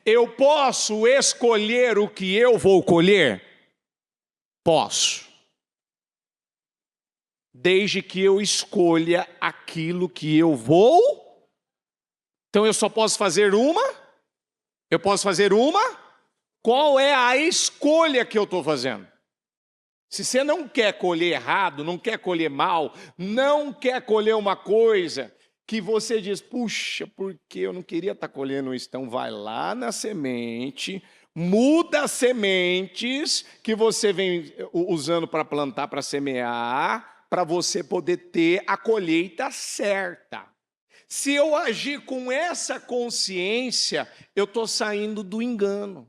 Eu posso escolher o que eu vou colher? Posso. Desde que eu escolha aquilo que eu vou. Então eu só posso fazer uma? Eu posso fazer uma? Qual é a escolha que eu estou fazendo? Se você não quer colher errado, não quer colher mal, não quer colher uma coisa que você diz, puxa, porque eu não queria estar colhendo isso. Então vai lá na semente, muda as sementes que você vem usando para plantar, para semear, para você poder ter a colheita certa. Se eu agir com essa consciência, eu estou saindo do engano.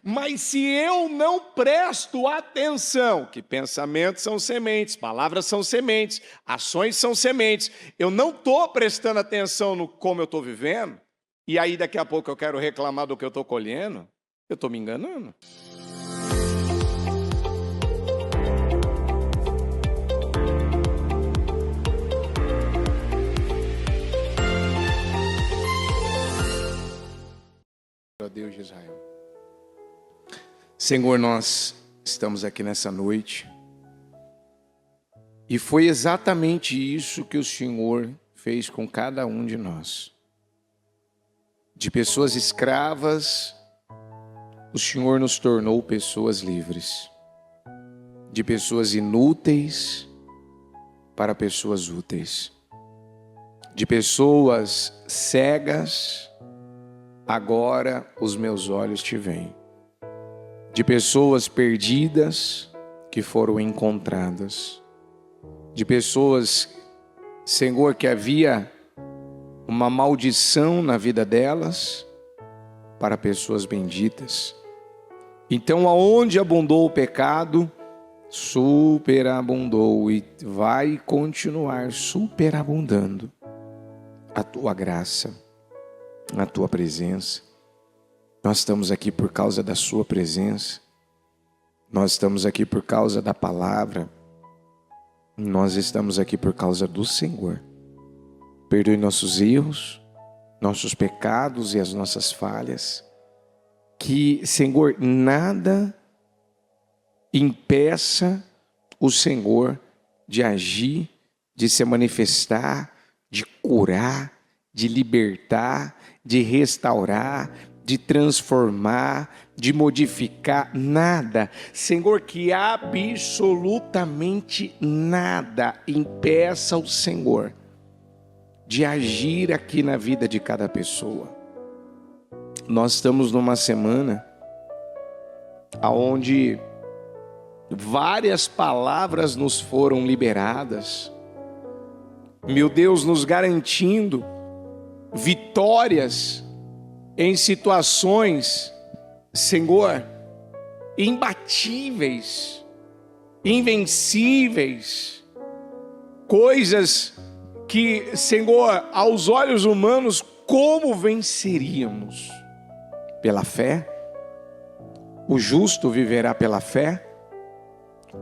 Mas se eu não presto atenção, que pensamentos são sementes, palavras são sementes, ações são sementes, eu não estou prestando atenção no como eu estou vivendo, e aí daqui a pouco eu quero reclamar do que eu estou colhendo, eu estou me enganando. Deus de Israel. Senhor, nós estamos aqui nessa noite e foi exatamente isso que o Senhor fez com cada um de nós. De pessoas escravas, o Senhor nos tornou pessoas livres. De pessoas inúteis para pessoas úteis. De pessoas cegas, agora os meus olhos te veem. De pessoas perdidas que foram encontradas. De pessoas, Senhor, que havia uma maldição na vida delas, para pessoas benditas. Então, aonde abundou o pecado, superabundou e vai continuar superabundando a tua graça, a tua presença. Nós estamos aqui por causa da sua presença. Nós estamos aqui por causa da palavra. Nós estamos aqui por causa do Senhor. Perdoe nossos erros, nossos pecados e as nossas falhas. Que, Senhor, nada impeça o Senhor de agir, de se manifestar, de curar, de libertar, de restaurar, de transformar, de modificar, nada. Senhor, que absolutamente nada impeça o Senhor de agir aqui na vida de cada pessoa. Nós estamos numa semana onde várias palavras nos foram liberadas, meu Deus, nos garantindo vitórias em situações, Senhor, imbatíveis, invencíveis, coisas que, Senhor, aos olhos humanos, como venceríamos? Pela fé? O justo viverá pela fé?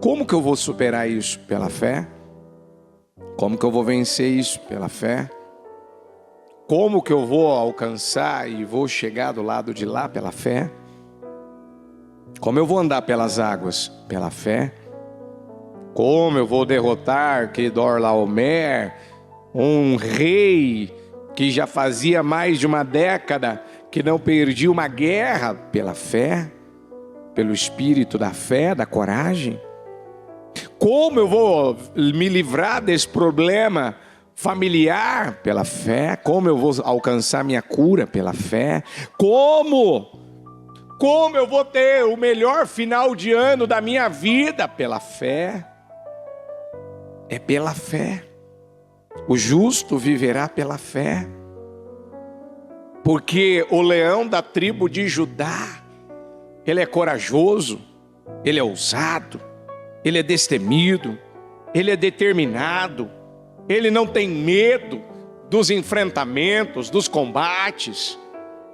Como que eu vou superar isso? Pela fé? Como que eu vou vencer isso? Pela fé? Como que eu vou alcançar e vou chegar do lado de lá? Pela fé? Como eu vou andar pelas águas? Pela fé? Como eu vou derrotar Kedorlaomer, um rei que já fazia mais de uma década que não perdia uma guerra? Pela fé? Pelo espírito da fé, da coragem? Como eu vou me livrar desse problema familiar? Pela fé. Como eu vou alcançar minha cura? Pela fé. Como eu vou ter o melhor final de ano da minha vida? Pela fé. É pela fé. O justo viverá pela fé. Porque o leão da tribo de Judá, ele é corajoso, ele é ousado, ele é destemido, ele é determinado, ele não tem medo dos enfrentamentos, dos combates,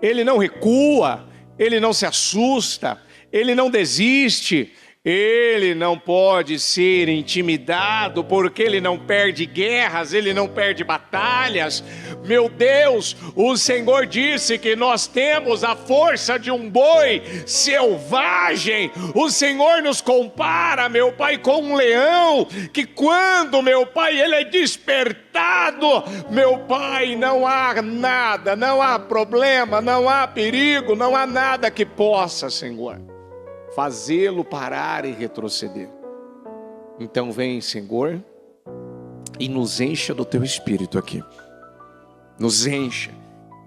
ele não recua, ele não se assusta, ele não desiste, Ele não pode ser intimidado, porque ele não perde guerras, ele não perde batalhas. Meu Deus, o Senhor disse que nós temos a força de um boi selvagem. O Senhor nos compara, meu Pai, com um leão, que quando, meu Pai, ele é despertado, meu Pai, não há nada, não há problema, não há perigo, não há nada que possa, Senhor, fazê-lo parar e retroceder. Então vem, Senhor, e nos encha do teu Espírito aqui. Nos encha.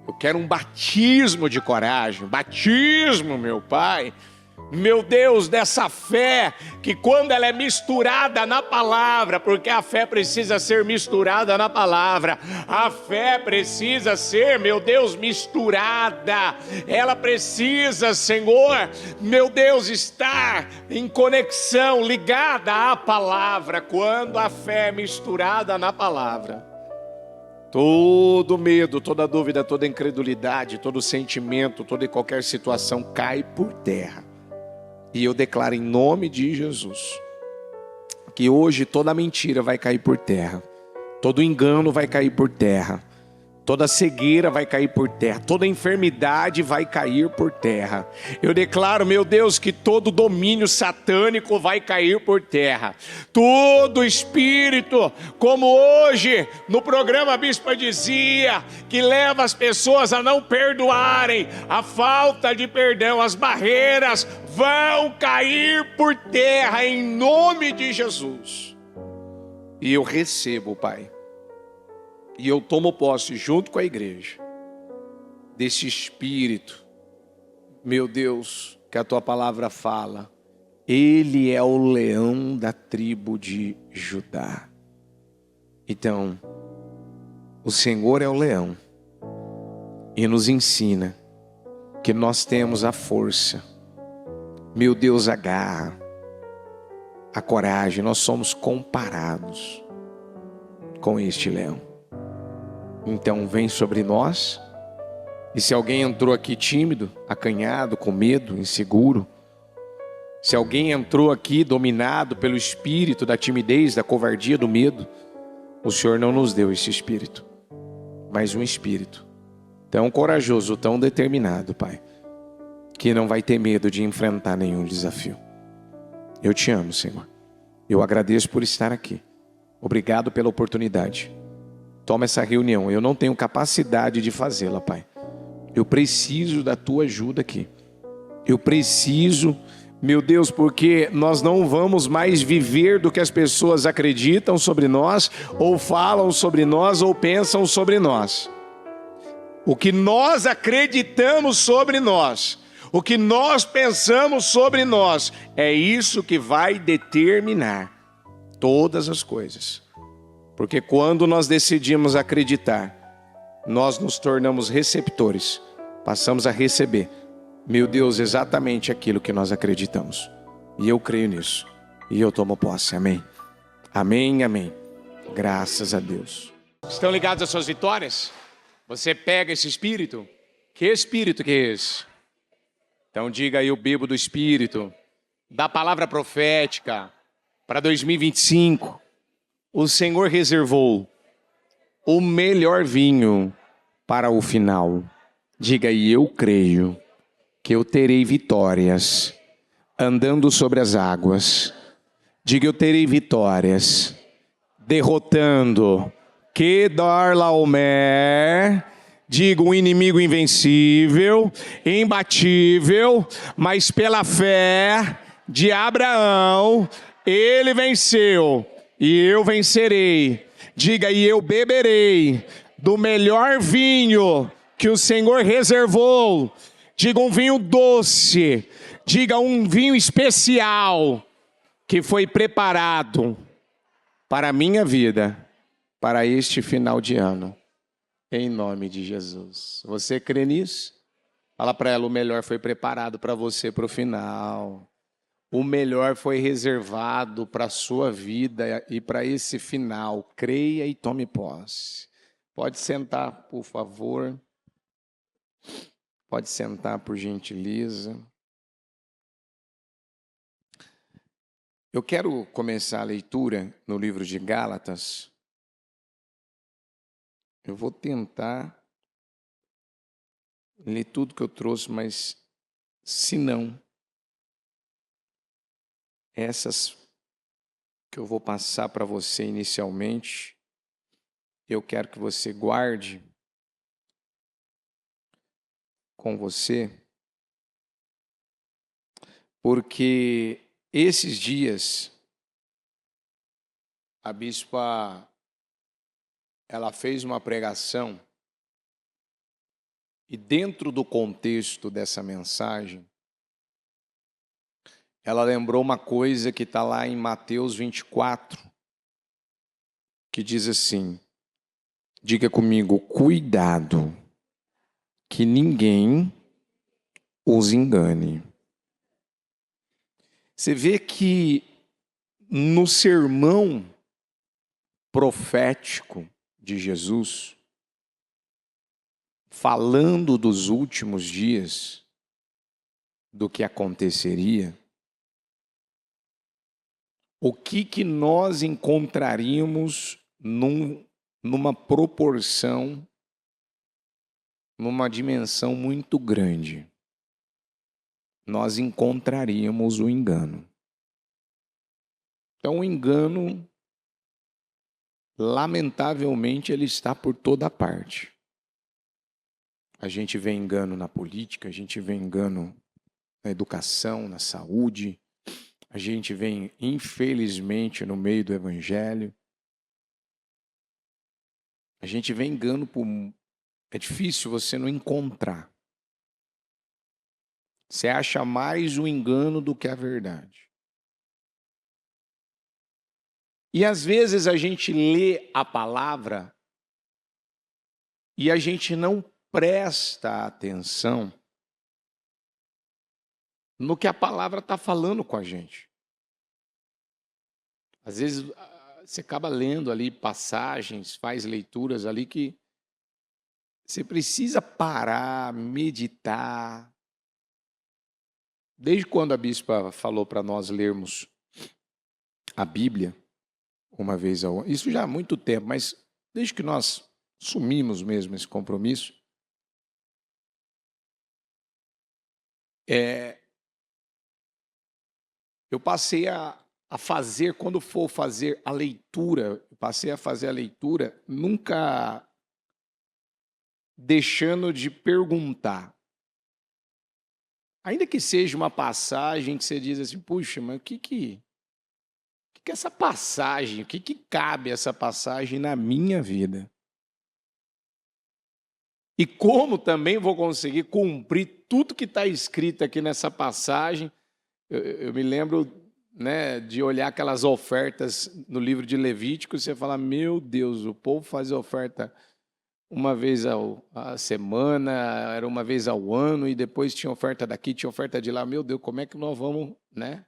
Eu quero um batismo de coragem, batismo, meu Pai, meu Deus, dessa fé, que quando ela é misturada na palavra, porque a fé precisa ser misturada na palavra, a fé precisa ser, meu Deus, misturada, ela precisa, Senhor, meu Deus, estar em conexão, ligada à palavra. Quando a fé é misturada na palavra, todo medo, toda dúvida, toda incredulidade, todo sentimento, toda e qualquer situação cai por terra. E eu declaro em nome de Jesus, que hoje toda mentira vai cair por terra, todo engano vai cair por terra, toda cegueira vai cair por terra, toda enfermidade vai cair por terra. Eu declaro, meu Deus, que todo domínio satânico vai cair por terra. Todo espírito, como hoje no programa a bispa dizia, que leva as pessoas a não perdoarem, a falta de perdão, as barreiras vão cair por terra em nome de Jesus. E eu recebo, Pai, e eu tomo posse junto com a igreja desse espírito, meu Deus, que a tua palavra fala, ele é o leão da tribo de Judá. Então, o Senhor é o leão e nos ensina que nós temos a força, meu Deus, a garra, a coragem. Nós somos comparados com este leão. Então vem sobre nós. E se alguém entrou aqui tímido, acanhado, com medo, inseguro, se alguém entrou aqui dominado pelo espírito da timidez, da covardia, do medo, o Senhor não nos deu esse espírito, mas um espírito tão corajoso, tão determinado, Pai, que não vai ter medo de enfrentar nenhum desafio. Eu te amo, Senhor. Eu agradeço por estar aqui. Obrigado pela oportunidade. Toma essa reunião. Eu não tenho capacidade de fazê-la, Pai. Eu preciso da tua ajuda aqui. Eu preciso, meu Deus, porque nós não vamos mais viver do que as pessoas acreditam sobre nós, ou falam sobre nós, ou pensam sobre nós. O que nós acreditamos sobre nós, o que nós pensamos sobre nós, é isso que vai determinar todas as coisas. Porque quando nós decidimos acreditar, nós nos tornamos receptores, passamos a receber, meu Deus, exatamente aquilo que nós acreditamos. E eu creio nisso, e eu tomo posse, amém? Amém, amém. Graças a Deus. Estão ligados às suas vitórias? Você pega esse espírito? Que espírito que é esse? Então diga aí, eu bebo do espírito, da palavra profética, para 2025. O Senhor reservou o melhor vinho para o final. Diga aí, eu creio que eu terei vitórias andando sobre as águas. Diga, eu terei vitórias derrotando Kedorlaomer. Diga, um inimigo invencível, imbatível, mas pela fé de Abraão, ele venceu. E eu vencerei. Diga, e eu beberei do melhor vinho que o Senhor reservou. Diga, um vinho doce. Diga, um vinho especial que foi preparado para a minha vida, para este final de ano. Em nome de Jesus. Você crê nisso? Fala para ela, o melhor foi preparado para você para o final. O melhor foi reservado para a sua vida e para esse final. Creia e tome posse. Pode sentar, por favor. Pode sentar, por gentileza. Eu quero começar a leitura no livro de Gálatas. Eu vou tentar ler tudo que eu trouxe, mas se não, essas que eu vou passar para você inicialmente, eu quero que você guarde com você, porque esses dias a bispa ela fez uma pregação e dentro do contexto dessa mensagem ela lembrou uma coisa que está lá em Mateus 24, que diz assim, diga comigo, cuidado, que ninguém os engane. Você vê que no sermão profético de Jesus, falando dos últimos dias, do que aconteceria, o que nós encontraríamos numa proporção, numa dimensão muito grande? Nós encontraríamos o engano. Então, o engano, lamentavelmente, ele está por toda parte. A gente vê engano na política, a gente vê engano na educação, na saúde, a gente vê, infelizmente, no meio do evangelho. A gente vê engano por... É difícil você não encontrar. Você acha mais o engano do que a verdade. E às vezes a gente lê a palavra e a gente não presta atenção no que a palavra está falando com a gente. Às vezes você acaba lendo ali passagens, faz leituras ali que você precisa parar, meditar. Desde quando a bispa falou para nós lermos a Bíblia uma vez ao ano, isso já há muito tempo, mas desde que nós assumimos mesmo esse compromisso, eu passei a fazer, quando for fazer a leitura, eu passei a fazer a leitura nunca deixando de perguntar. Ainda que seja uma passagem que você diz assim, puxa, mas o que essa passagem, o que cabe essa passagem na minha vida? E como também vou conseguir cumprir tudo que está escrito aqui nessa passagem? Eu me lembro, né, de olhar aquelas ofertas no livro de Levítico e você falar, meu Deus, o povo faz oferta uma vez a semana, era uma vez ao ano, e depois tinha oferta daqui, tinha oferta de lá. Meu Deus, como é que nós vamos, né?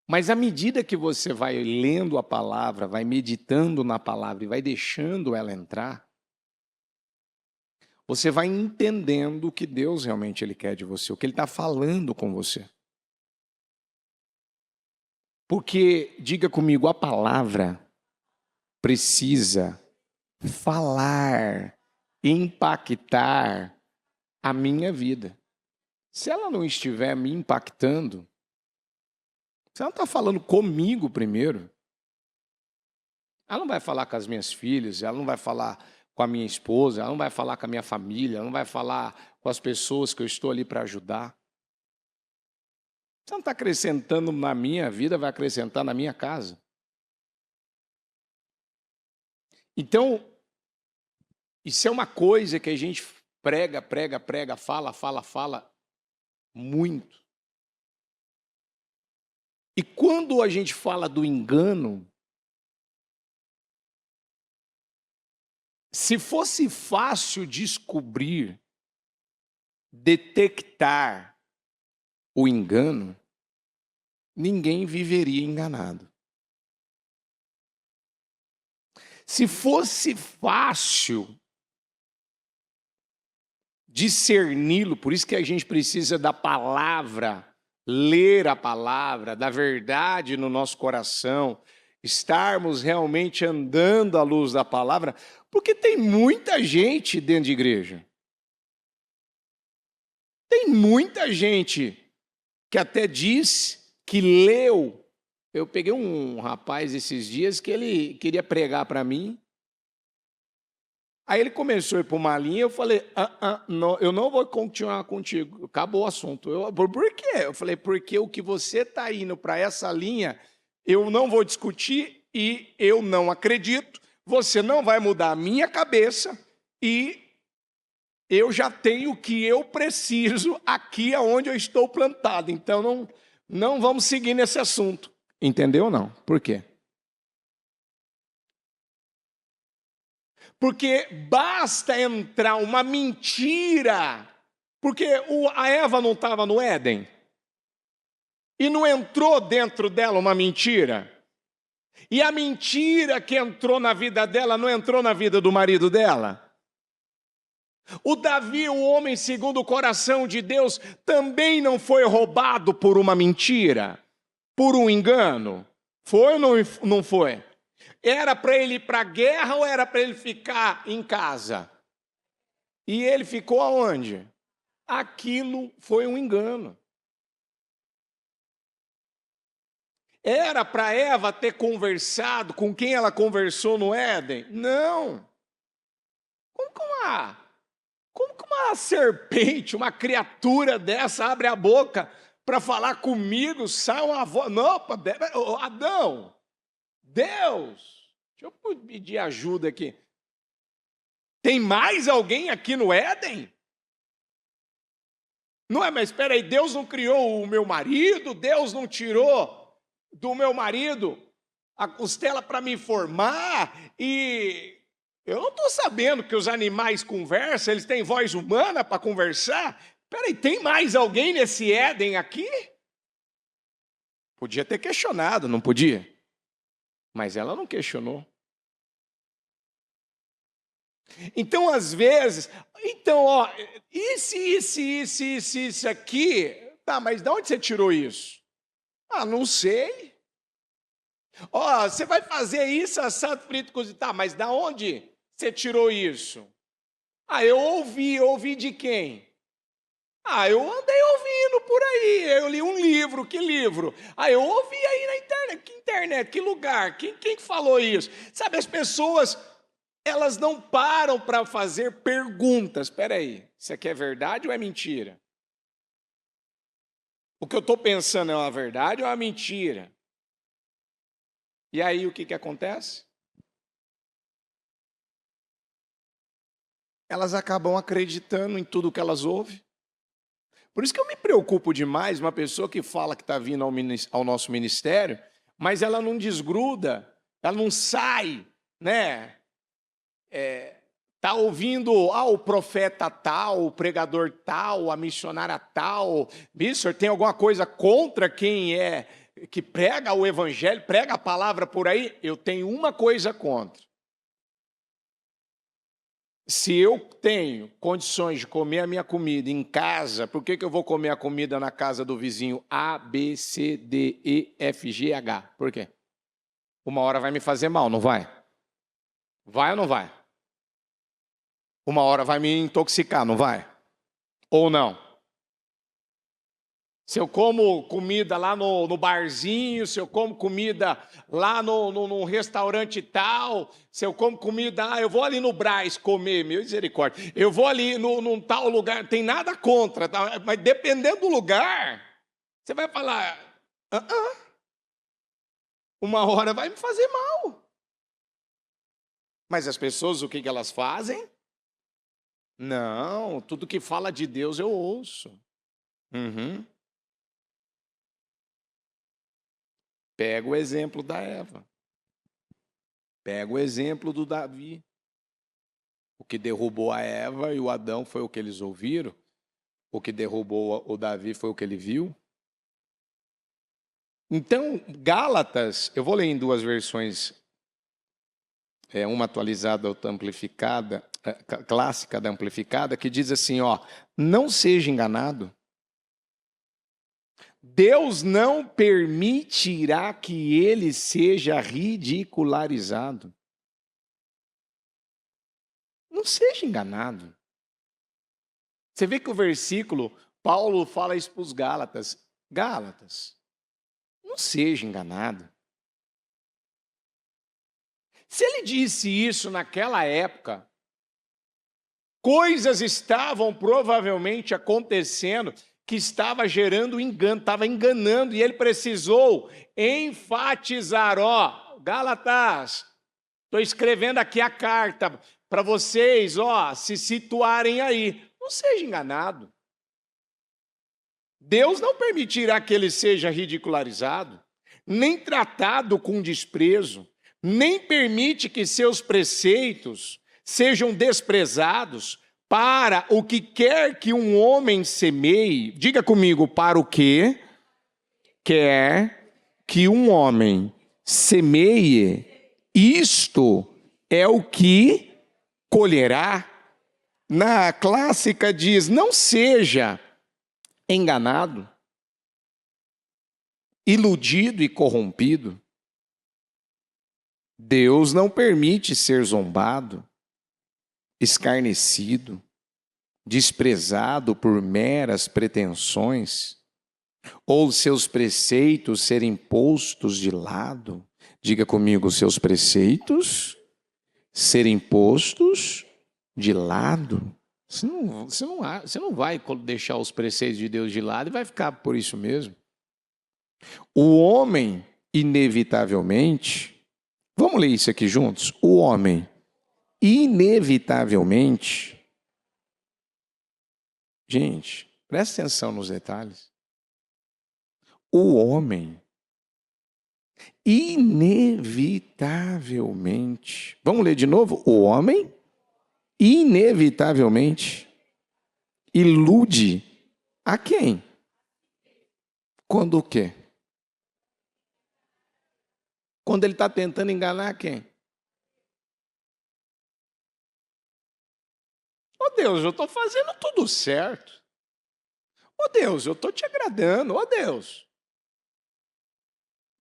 Mas à medida que você vai lendo a palavra, vai meditando na palavra e vai deixando ela entrar, você vai entendendo o que Deus realmente ele quer de você, o que Ele está falando com você. Porque, diga comigo, a palavra precisa falar, impactar a minha vida. Se ela não estiver me impactando, se ela não está falando comigo primeiro, ela não vai falar com as minhas filhas, ela não vai falar com a minha esposa, ela não vai falar com a minha família, ela não vai falar com as pessoas que eu estou ali para ajudar. Se ela não está acrescentando na minha vida, vai acrescentar na minha casa. Então, isso é uma coisa que a gente prega, fala muito. E quando a gente fala do engano, se fosse fácil descobrir, detectar o engano, ninguém viveria enganado. Se fosse fácil discerni-lo, por isso que a gente precisa da palavra ler a palavra, da verdade no nosso coração, estarmos realmente andando à luz da palavra, porque tem muita gente dentro de igreja. Tem muita gente que até diz que leu. Eu peguei um rapaz esses dias que ele queria pregar para mim. Aí ele começou a ir para uma linha, eu falei, não, eu não vou continuar contigo. Acabou o assunto. Por quê? Eu falei, porque o que você está indo para essa linha, eu não vou discutir e eu não acredito. Você não vai mudar a minha cabeça e eu já tenho o que eu preciso aqui aonde eu estou plantado. Então não vamos seguir nesse assunto. Entendeu ou não? Por quê? Porque basta entrar uma mentira, porque a Eva não estava no Éden, e não entrou dentro dela uma mentira, e a mentira que entrou na vida dela não entrou na vida do marido dela. O Davi, o homem segundo o coração de Deus, também não foi roubado por uma mentira, por um engano. Foi ou não foi? Era para ele ir para a guerra ou era para ele ficar em casa? E ele ficou aonde? Aquilo foi um engano. Era para Eva ter conversado com quem ela conversou no Éden? Não. Como que uma serpente, uma criatura dessa abre a boca para falar comigo, sai uma voz? Não, Adão, Deus, deixa eu pedir ajuda aqui. Tem mais alguém aqui no Éden? Não é, mas espera aí, Deus não criou o meu marido, Deus não tirou do meu marido a costela para me formar, e eu não estou sabendo que os animais conversam, eles têm voz humana para conversar. Espera aí, tem mais alguém nesse Éden aqui? Podia ter questionado, não podia? Mas ela não questionou. Então, às vezes, isso aqui, tá, mas de onde você tirou isso? Não sei. Você vai fazer isso, assado, frito, cozido, tá, mas da onde você tirou isso? Eu ouvi de quem? Eu andei ouvindo por aí, eu li um livro, que livro? Eu ouvi aí na internet, que lugar? Quem falou isso? Sabe, as pessoas, elas não param para fazer perguntas. Espera aí, isso aqui é verdade ou é mentira? O que eu estou pensando é uma verdade ou é uma mentira? E aí o que acontece? Elas acabam acreditando em tudo que elas ouvem. Por isso que eu me preocupo demais uma pessoa que fala que está vindo ao nosso ministério, mas ela não desgruda, ela não sai, né? Está ouvindo o profeta tal, o pregador tal, a missionária tal. Bicho, tem alguma coisa contra quem que prega o evangelho, prega a palavra por aí? Eu tenho uma coisa contra. Se eu tenho condições de comer a minha comida em casa, por que eu vou comer a comida na casa do vizinho A, B, C, D, E, F, G, H? Por quê? Uma hora vai me fazer mal, não vai? Vai ou não vai? Uma hora vai me intoxicar, não vai? Ou não? Se eu como comida lá no barzinho, se eu como comida lá num restaurante tal, se eu como comida, eu vou ali no Brás comer, meu misericórdia, eu vou ali num tal lugar, tem nada contra, tá? Mas dependendo do lugar, você vai falar, uma hora vai me fazer mal. Mas as pessoas, o que elas fazem? Não, tudo que fala de Deus eu ouço. Pega o exemplo da Eva. Pega o exemplo do Davi. O que derrubou a Eva e o Adão foi o que eles ouviram. O que derrubou o Davi foi o que ele viu. Então, Gálatas, eu vou ler em duas versões, uma atualizada, outra amplificada, clássica da amplificada, que diz assim, não seja enganado. Deus não permitirá que ele seja ridicularizado. Não seja enganado. Você vê que o versículo, Paulo fala isso para os Gálatas. Gálatas, não seja enganado. Se ele disse isso naquela época, coisas estavam provavelmente acontecendo que estava gerando engano, estava enganando, e ele precisou enfatizar, ó, Gálatas, estou escrevendo aqui a carta para vocês, ó, se situarem aí. Não seja enganado. Deus não permitirá que ele seja ridicularizado, nem tratado com desprezo, nem permite que seus preceitos sejam desprezados para o que quer que um homem semeie. Diga comigo, para o que quer que um homem semeie, isto é o que colherá. Na clássica diz, não seja enganado, iludido e corrompido. Deus não permite ser zombado, escarnecido, desprezado por meras pretensões, ou seus preceitos serem postos de lado. Diga comigo, seus preceitos serem postos de lado. Você não vai deixar os preceitos de Deus de lado e vai ficar por isso mesmo. O homem, inevitavelmente, vamos ler isso aqui juntos? O homem, inevitavelmente, gente, presta atenção nos detalhes. O homem, inevitavelmente, vamos ler de novo? O homem, inevitavelmente, ilude a quem? Quando o quê? Quando ele está tentando enganar quem? Ô Deus, eu estou fazendo tudo certo. Ô Deus, eu estou te agradando. Ô Deus.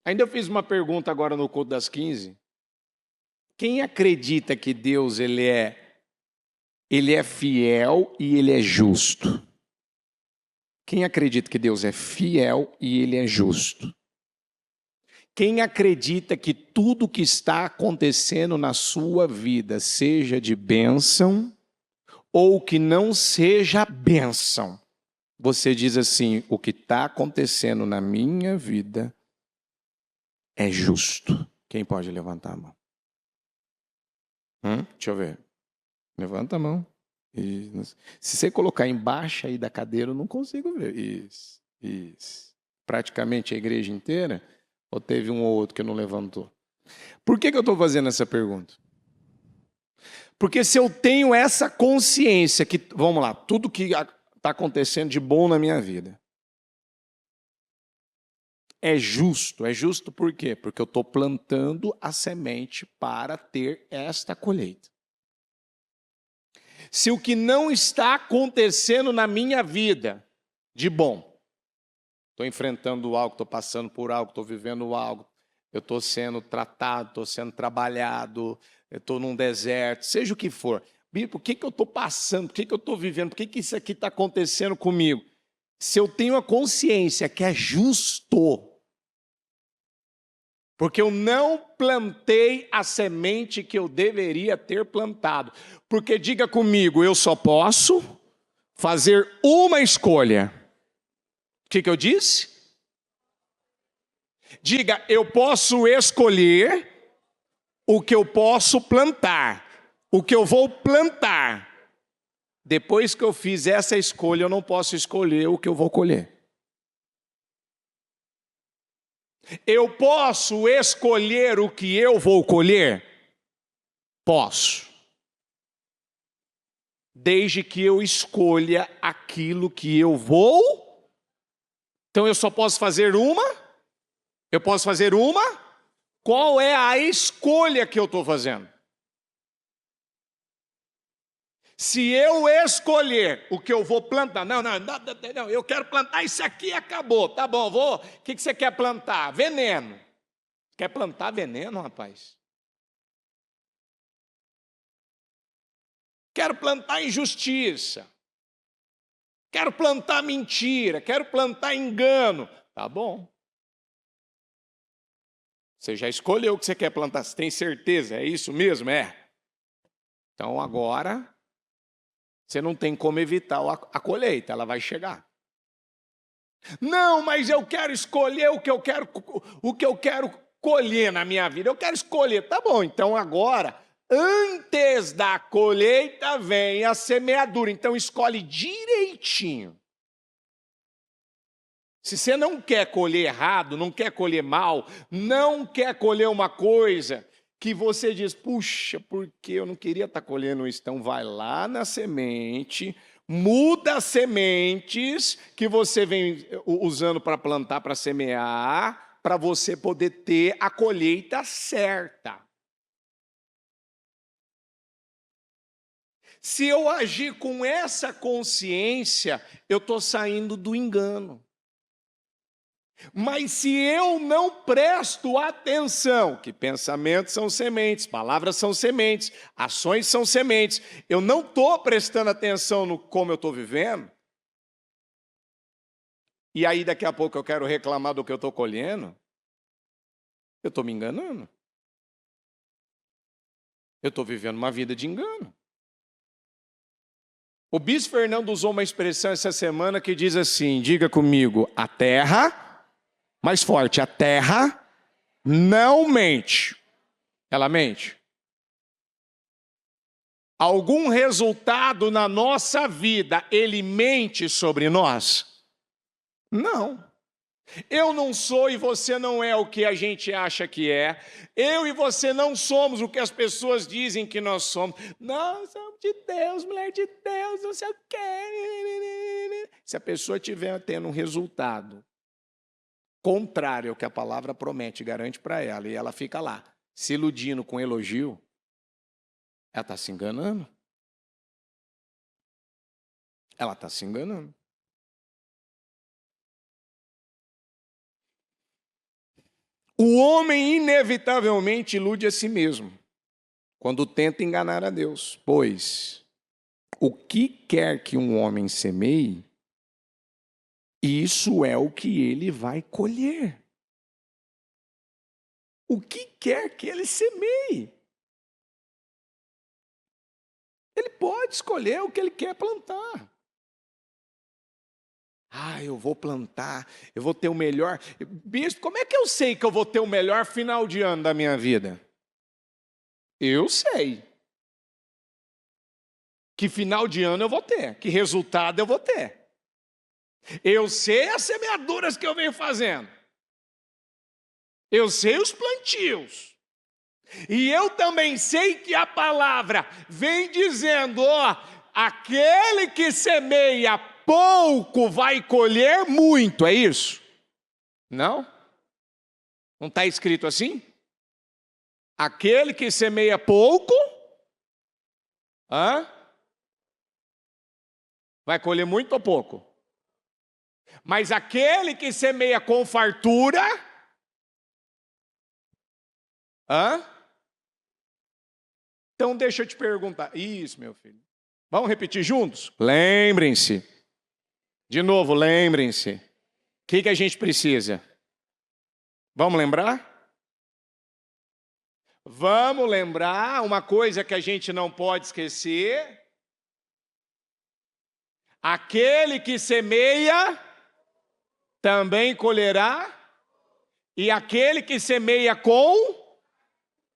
Ainda eu fiz uma pergunta agora no culto das 15. Quem acredita que Deus ele é fiel e ele é justo? Quem acredita que Deus é fiel e ele é justo? Quem acredita que tudo que está acontecendo na sua vida, seja de bênção ou que não seja bênção, você diz assim, o que está acontecendo na minha vida é justo. Quem pode levantar a mão? Deixa eu ver. Levanta a mão. Se você colocar embaixo aí da cadeira, eu não consigo ver. Isso. Praticamente a igreja inteira? Ou teve um ou outro que não levantou? Por que eu estou fazendo essa pergunta? Porque se eu tenho essa consciência que, vamos lá, tudo que está acontecendo de bom na minha vida é justo. É justo por quê? Porque eu estou plantando a semente para ter esta colheita. Se o que não está acontecendo na minha vida de bom, estou enfrentando algo, estou passando por algo, estou vivendo algo, eu estou sendo tratado, estou sendo trabalhado, eu estou num deserto, seja o que for. Por que eu estou passando? Por que eu estou vivendo? Por que isso aqui está acontecendo comigo? Se eu tenho a consciência que é justo, porque eu não plantei a semente que eu deveria ter plantado. Porque diga comigo, eu só posso fazer uma escolha. O que eu disse? Diga, eu posso escolher o que eu posso plantar, o que eu vou plantar. Depois que eu fiz essa escolha, eu não posso escolher o que eu vou colher. Eu posso escolher o que eu vou colher? Posso. Desde que eu escolha aquilo que eu vou. Então eu só posso fazer uma? Eu posso fazer uma? Qual é a escolha que eu estou fazendo? Se eu escolher o que eu vou plantar, não, eu quero plantar isso aqui e acabou. Tá bom, o que você quer plantar? Veneno. Quer plantar veneno, rapaz? Quero plantar injustiça. Quero plantar mentira. Quero plantar engano. Tá bom. Você já escolheu o que você quer plantar. Você tem certeza? É isso mesmo? É. Então agora você não tem como evitar a colheita. Ela vai chegar. Não, mas eu quero escolher o que eu quero colher na minha vida. Eu quero escolher. Tá bom, então agora, antes da colheita vem a semeadura. Então escolhe direitinho. Se você não quer colher errado, não quer colher mal, não quer colher uma coisa que você diz, puxa, porque eu não queria estar colhendo isso. Então vai lá na semente, muda as sementes que você vem usando para plantar, para semear, para você poder ter a colheita certa. Se eu agir com essa consciência, eu estou saindo do engano. Mas se eu não presto atenção, que pensamentos são sementes, palavras são sementes, ações são sementes, eu não estou prestando atenção no como eu estou vivendo, e aí daqui a pouco eu quero reclamar do que eu estou colhendo, eu estou me enganando. Eu estou vivendo uma vida de engano. O bispo Fernando usou uma expressão essa semana que diz assim, diga comigo, a terra... Mais forte, a terra não mente. Ela mente. Algum resultado na nossa vida, ele mente sobre nós? Não. Eu não sou e você não é o que a gente acha que é. Eu e você não somos o que as pessoas dizem que nós somos. Nós somos de Deus, mulher de Deus, não sei o quê. Se a pessoa estiver tendo um resultado contrário ao que a palavra promete, garante para ela, e ela fica lá, se iludindo com elogio, ela está se enganando. Ela está se enganando. O homem inevitavelmente ilude a si mesmo, quando tenta enganar a Deus, pois o que quer que um homem semeie, isso é o que ele vai colher. O que quer que ele semeie. Ele pode escolher o que ele quer plantar. Eu vou plantar, eu vou ter o melhor. Bispo, como é que eu sei que eu vou ter o melhor final de ano da minha vida? Eu sei. Que final de ano eu vou ter, que resultado eu vou ter. Eu sei as semeaduras que eu venho fazendo. Eu sei os plantios. E eu também sei que a palavra vem dizendo, aquele que semeia pouco vai colher muito, é isso? Não? Não está escrito assim? Aquele que semeia pouco, vai colher muito ou pouco? Mas aquele que semeia com fartura, Então deixa eu te perguntar. Isso, meu filho. Vamos repetir juntos? Lembrem-se. De novo, lembrem-se. O que a gente precisa? Vamos lembrar? Vamos lembrar uma coisa que a gente não pode esquecer. Aquele que semeia também colherá, e aquele que semeia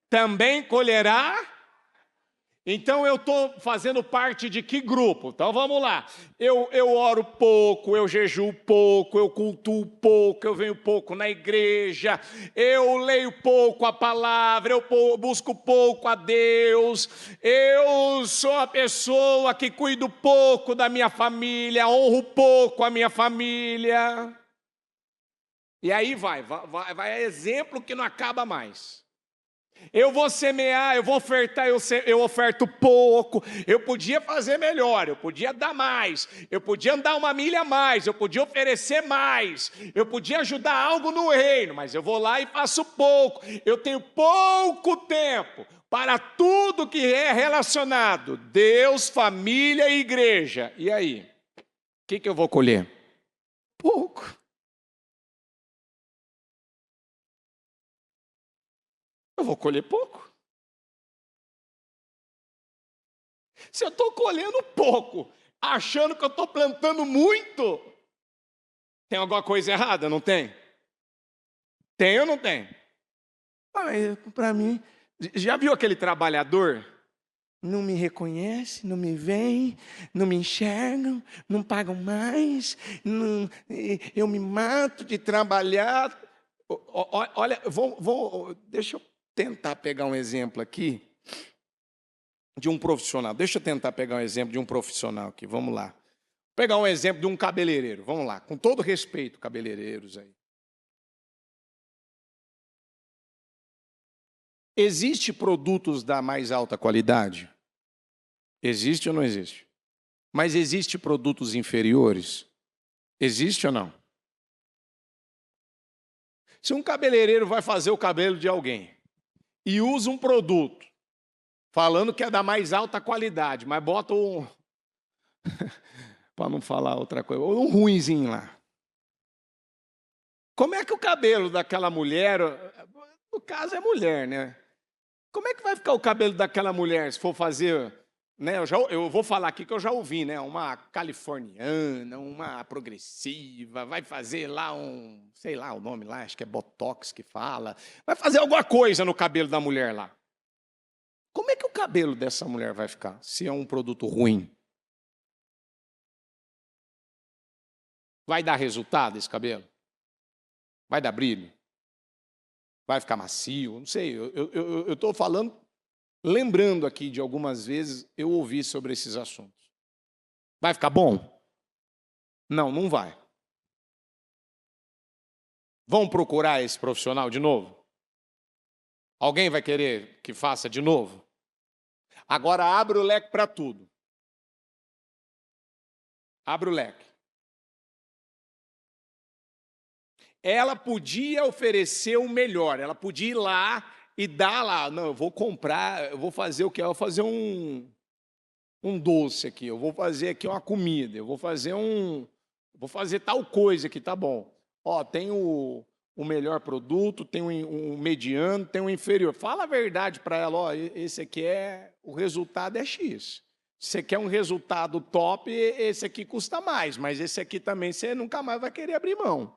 também colherá. Então eu estou fazendo parte de que grupo? Então vamos lá. Eu oro pouco, eu jejuo pouco, eu cultuo pouco, eu venho pouco na igreja, eu leio pouco a palavra, eu busco pouco a Deus, eu sou a pessoa que cuido pouco da minha família, honro pouco a minha família. E aí vai exemplo que não acaba mais. Eu vou semear, eu vou ofertar, eu oferto pouco. Eu podia fazer melhor, eu podia dar mais, eu podia andar 1 milha a mais, eu podia oferecer mais, eu podia ajudar algo no reino, mas eu vou lá e faço pouco. Eu tenho pouco tempo para tudo que é relacionado Deus, família e igreja. E aí? O que eu vou colher? Pouco. Eu vou colher pouco. Se eu estou colhendo pouco, achando que eu estou plantando muito, tem alguma coisa errada, não tem? Tem ou não tem? Para mim, já viu aquele trabalhador? Não me reconhece, não me veem, não me enxergam, não pagam mais, eu me mato de trabalhar. Olha, deixa eu tentar pegar um exemplo aqui de um profissional. Deixa eu tentar pegar um exemplo de um profissional aqui, vamos lá. Vou pegar um exemplo de um cabeleireiro, vamos lá, com todo respeito, cabeleireiros aí. Existe produtos da mais alta qualidade? Existe ou não existe? Mas existe produtos inferiores? Existe ou não? Se um cabeleireiro vai fazer o cabelo de alguém e usa um produto falando que é da mais alta qualidade, mas bota um para não falar outra coisa, um ruinzinho lá. Como é que o cabelo daquela mulher, no caso é mulher, né? Como é que vai ficar o cabelo daquela mulher se for fazer, né? Eu vou falar aqui que eu já ouvi, né? Uma californiana, uma progressiva, vai fazer lá sei lá o nome lá, acho que é botox que fala, vai fazer alguma coisa no cabelo da mulher lá. Como é que o cabelo dessa mulher vai ficar se é um produto ruim? Vai dar resultado esse cabelo? Vai dar brilho? Vai ficar macio? Não sei, eu estou falando, lembrando aqui de algumas vezes eu ouvi sobre esses assuntos. Vai ficar bom? Não, não vai. Vão procurar esse profissional de novo? Alguém vai querer que faça de novo? Agora abre o leque para tudo. Abre o leque. Ela podia oferecer o melhor, ela podia ir lá e dar lá, não, eu vou comprar, eu vou fazer o quê? Eu vou fazer um doce aqui, eu vou fazer aqui uma comida, eu vou fazer tal coisa aqui, tá bom. Ó, tem o melhor produto, tem um mediano, tem um inferior. Fala a verdade para ela, ó, esse aqui o resultado é X. Se você quer um resultado top, esse aqui custa mais, mas esse aqui também você nunca mais vai querer abrir mão.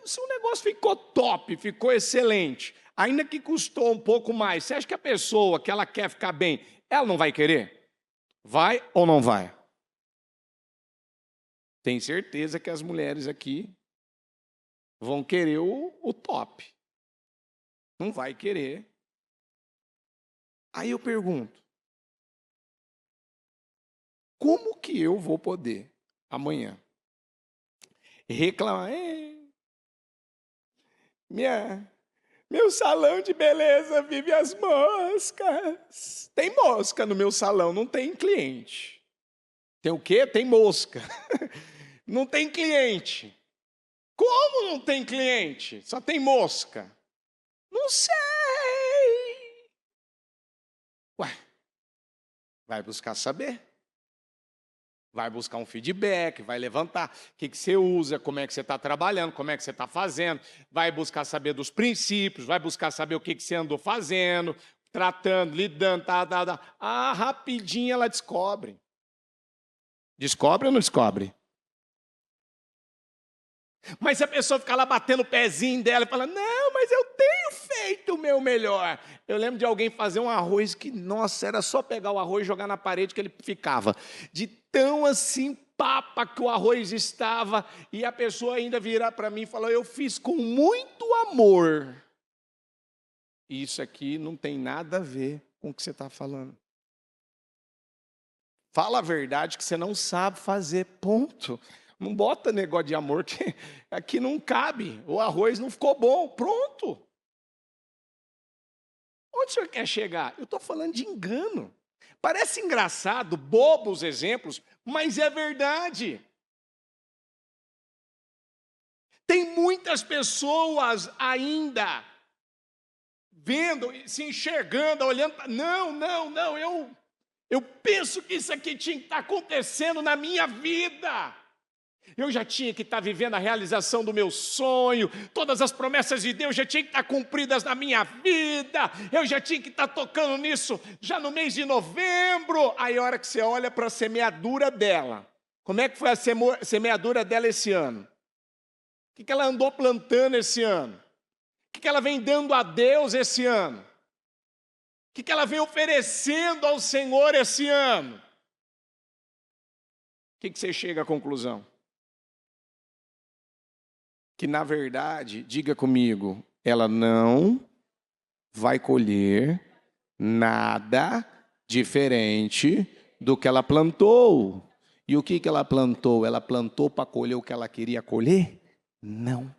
Se o negócio ficou top, ficou excelente, ainda que custou um pouco mais, você acha que a pessoa que ela quer ficar bem, ela não vai querer? Vai ou não vai? Tem certeza que as mulheres aqui vão querer o top. Não vai querer. Aí eu pergunto, como que eu vou poder, amanhã, reclamar? Meu salão de beleza vive as moscas. Tem mosca no meu salão, não tem cliente. Tem o quê? Tem mosca. Não tem cliente. Como não tem cliente? Só tem mosca. Não sei. Ué, vai buscar saber. Vai buscar um feedback, vai levantar o que você usa, como é que você está trabalhando, como é que você está fazendo, vai buscar saber dos princípios, vai buscar saber o que você andou fazendo, tratando, lidando, tá. Ah, rapidinho ela descobre. Descobre ou não descobre? Mas se a pessoa ficar lá batendo o pezinho dela e falar, não, mas eu tenho feito o meu melhor. Eu lembro de alguém fazer um arroz que, nossa, era só pegar o arroz e jogar na parede que ele ficava. De tão assim papa que o arroz estava, e a pessoa ainda virar para mim e falar, eu fiz com muito amor. Isso aqui não tem nada a ver com o que você está falando. Fala a verdade que você não sabe fazer, ponto. Não bota negócio de amor que aqui não cabe. O arroz não ficou bom. Pronto. Onde o senhor quer chegar? Eu estou falando de engano. Parece engraçado, bobo os exemplos, mas é verdade. Tem muitas pessoas ainda vendo, se enxergando, olhando para... Não, eu penso que isso aqui tinha que estar acontecendo na minha vida. Eu já tinha que estar vivendo a realização do meu sonho, todas as promessas de Deus já tinham que estar cumpridas na minha vida, eu já tinha que estar tocando nisso já no mês de novembro. Aí a hora que você olha para a semeadura dela, como é que foi a semeadura dela esse ano? O que ela andou plantando esse ano? O que ela vem dando a Deus esse ano? O que ela vem oferecendo ao Senhor esse ano? O que você chega à conclusão? Que na verdade, diga comigo, ela não vai colher nada diferente do que ela plantou. E o que ela plantou? Ela plantou para colher o que ela queria colher? Não.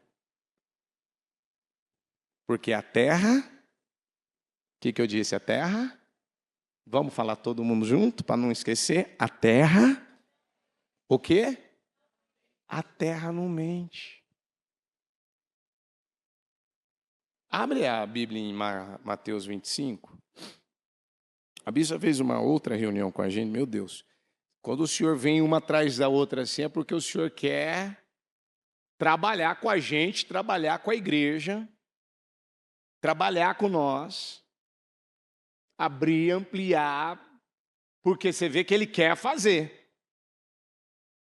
Porque a terra, o que eu disse? A terra, vamos falar todo mundo junto para não esquecer, a terra, o quê? A terra não mente. Abre a Bíblia em Mateus 25. A bispa fez uma outra reunião com a gente, meu Deus. Quando o senhor vem uma atrás da outra assim, é porque o senhor quer trabalhar com a gente, trabalhar com a igreja, trabalhar com nós, abrir, ampliar, porque você vê que ele quer fazer.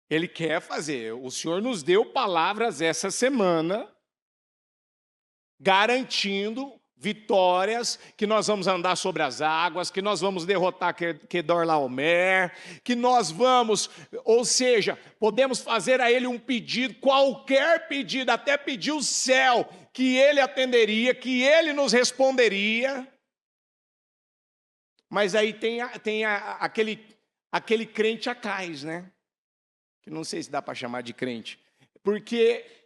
Ele quer fazer. O senhor nos deu palavras essa semana, garantindo vitórias, que nós vamos andar sobre as águas, que nós vamos derrotar Kedorlaomer, que nós vamos, ou seja, podemos fazer a ele um pedido, qualquer pedido, até pedir o céu, que ele atenderia, que ele nos responderia. Mas aí tem aquele crente acais, né? Que não sei se dá para chamar de crente, porque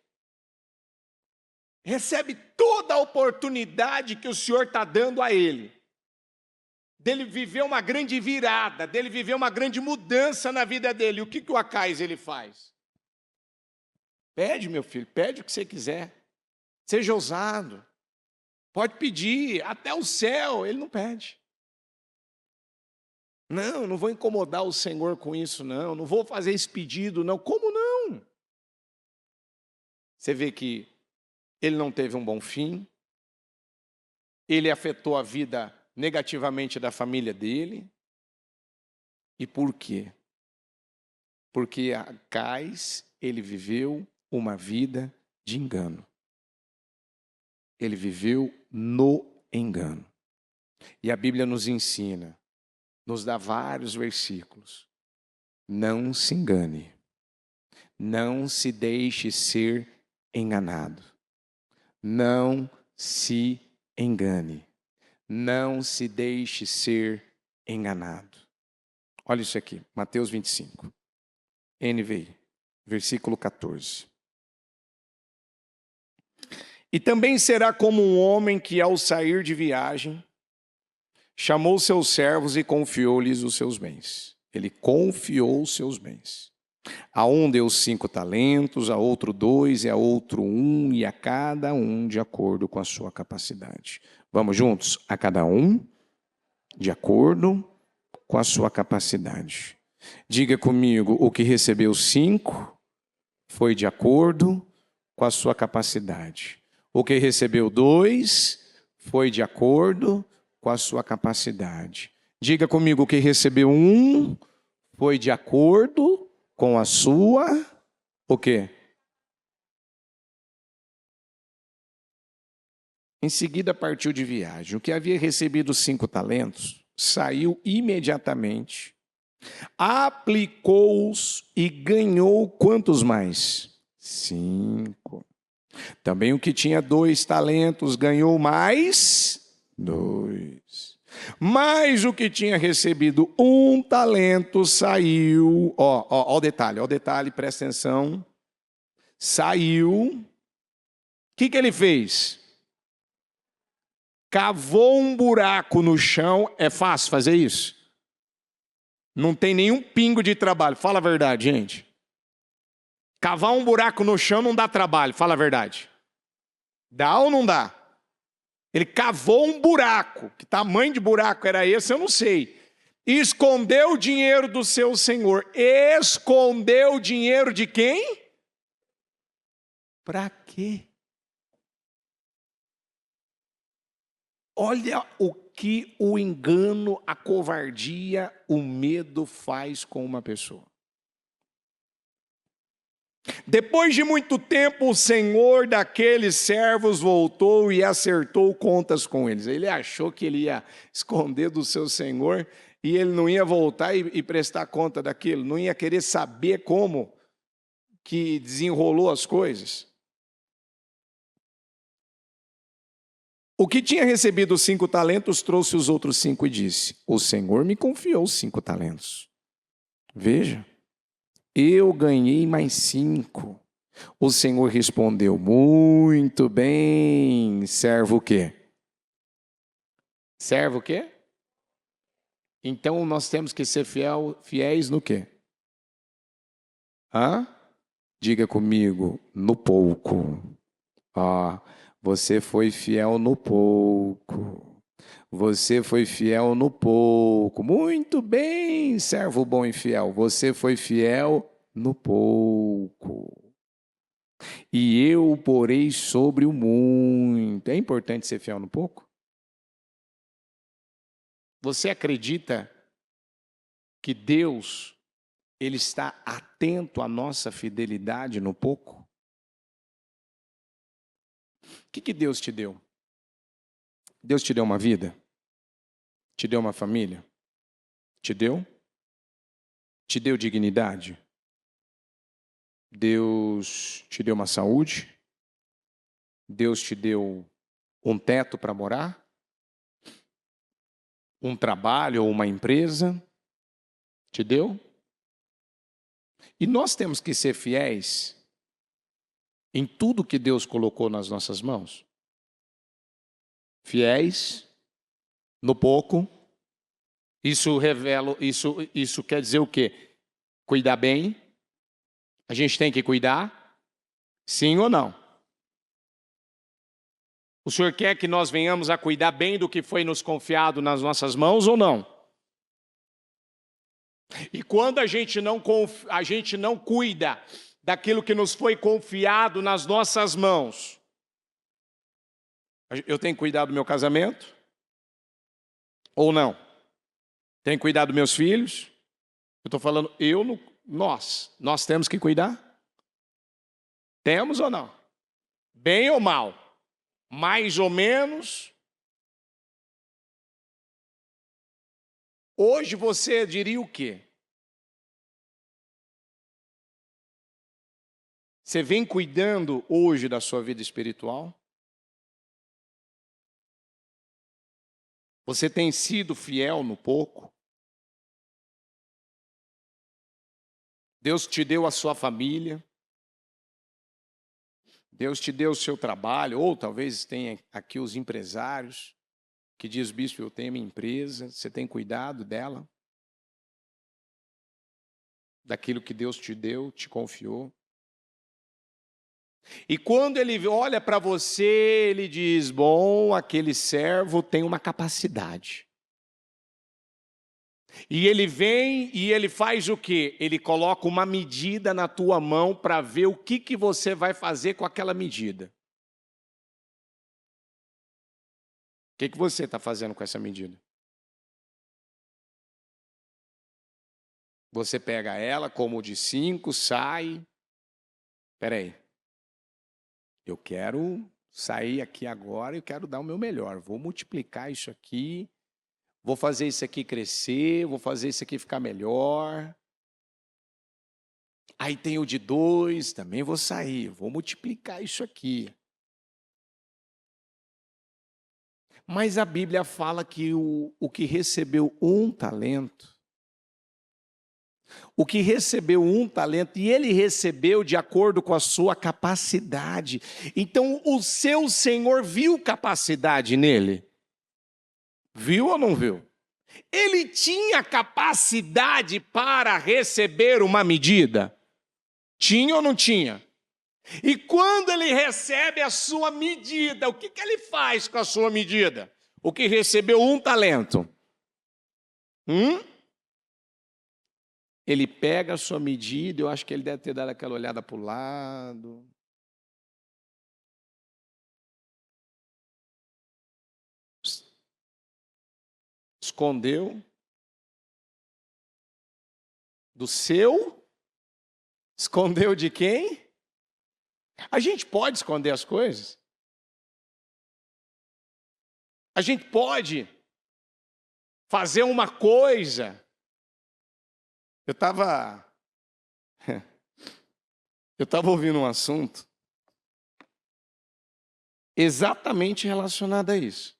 recebe toda a oportunidade que o Senhor está dando a ele, dele viver uma grande virada, dele viver uma grande mudança na vida dele. O que o Acais ele faz? Pede, meu filho, pede o que você quiser, seja ousado, pode pedir, até o céu, ele não pede. Não vou incomodar o Senhor com isso, não vou fazer esse pedido, não. Como não? Você vê que ele não teve um bom fim, ele afetou a vida negativamente da família dele. E por quê? Porque Acais, ele viveu uma vida de engano. Ele viveu no engano. E a Bíblia nos ensina, nos dá vários versículos. Não se engane. Não se deixe ser enganado. Não se engane. Não se deixe ser enganado. Olha isso aqui, Mateus 25, NVI, versículo 14. E também será como um homem que, ao sair de viagem, chamou seus servos e confiou-lhes os seus bens. Ele confiou os seus bens. A um deu 5 talentos, a outro 2, e a outro 1, e a cada um de acordo com a sua capacidade. Vamos juntos? A cada um de acordo com a sua capacidade. Diga comigo, o que recebeu 5 foi de acordo com a sua capacidade. O que recebeu 2 foi de acordo com a sua capacidade. Diga comigo, o que recebeu 1 foi de acordo com a sua, o quê? Em seguida partiu de viagem. O que havia recebido 5 talentos, saiu imediatamente, aplicou-os e ganhou quantos mais? 5. Também o que tinha 2 talentos ganhou mais 2. Mas o que tinha recebido 1 talento saiu, ó o detalhe, presta atenção. Saiu, o que ele fez? Cavou um buraco no chão. É fácil fazer isso? Não tem nenhum pingo de trabalho, fala a verdade, gente. Cavar um buraco no chão não dá trabalho, fala a verdade. Dá ou não dá? Ele cavou um buraco. Que tamanho de buraco era esse, eu não sei. E escondeu o dinheiro do seu senhor. Escondeu o dinheiro de quem? Para quê? Olha o que o engano, a covardia, o medo faz com uma pessoa. Depois de muito tempo, o senhor daqueles servos voltou e acertou contas com eles. Ele achou que ele ia esconder do seu senhor e ele não ia voltar e prestar conta daquilo, não ia querer saber como que desenrolou as coisas. O que tinha recebido os 5 talentos trouxe os outros 5 e disse: o senhor me confiou 5 talentos. Veja. Eu ganhei mais 5. O Senhor respondeu: muito bem, servo o quê? Servo o quê? Então nós temos que ser fiéis no quê? Diga comigo, no pouco. Você foi fiel no pouco. Você foi fiel no pouco. Muito bem, servo bom e fiel. Você foi fiel no pouco. E eu o porei sobre o muito. É importante ser fiel no pouco? Você acredita que Deus, Ele está atento à nossa fidelidade no pouco? O que Deus te deu? Deus te deu uma vida? Te deu uma família? Te deu? Te deu dignidade? Deus te deu uma saúde? Deus te deu um teto para morar? Um trabalho ou uma empresa? Te deu? E nós temos que ser fiéis em tudo que Deus colocou nas nossas mãos. Fiéis no pouco. Isso quer dizer o quê? Cuidar bem. A gente tem que cuidar? Sim ou não? O Senhor quer que nós venhamos a cuidar bem do que foi nos confiado nas nossas mãos ou não? E quando a gente não cuida daquilo que nos foi confiado nas nossas mãos, eu tenho cuidado do meu casamento? Ou não? Tenho cuidado dos meus filhos? Eu estou falando nós temos que cuidar? Temos ou não? Bem ou mal? Mais ou menos? Hoje você diria o quê? Você vem cuidando hoje da sua vida espiritual? Você tem sido fiel no pouco? Deus te deu a sua família? Deus te deu o seu trabalho? Ou talvez tenha aqui os empresários que diz: bispo, eu tenho minha empresa. Você tem cuidado dela? Daquilo que Deus te deu, te confiou? E quando ele olha para você, ele diz: bom, aquele servo tem uma capacidade. E ele vem e ele faz o quê? Ele coloca uma medida na tua mão para ver o que você vai fazer com aquela medida. O que você está fazendo com essa medida? Você pega ela como de 5, sai. Espera aí. Eu quero sair aqui agora e quero dar o meu melhor. Vou multiplicar isso aqui. Vou fazer isso aqui crescer. Vou fazer isso aqui ficar melhor. Aí tem o de 2, também vou sair. Vou multiplicar isso aqui. Mas a Bíblia fala que o que recebeu um talento, e ele recebeu de acordo com a sua capacidade. Então o seu Senhor viu capacidade nele? Viu ou não viu? Ele tinha capacidade para receber uma medida? Tinha ou não tinha? E quando ele recebe a sua medida, o que ele faz com a sua medida? O que recebeu um talento? Ele pega a sua medida, eu acho que ele deve ter dado aquela olhada para o lado. Escondeu. Do seu? Escondeu de quem? A gente pode esconder as coisas? A gente pode fazer uma coisa. Eu estava ouvindo um assunto exatamente relacionado a isso.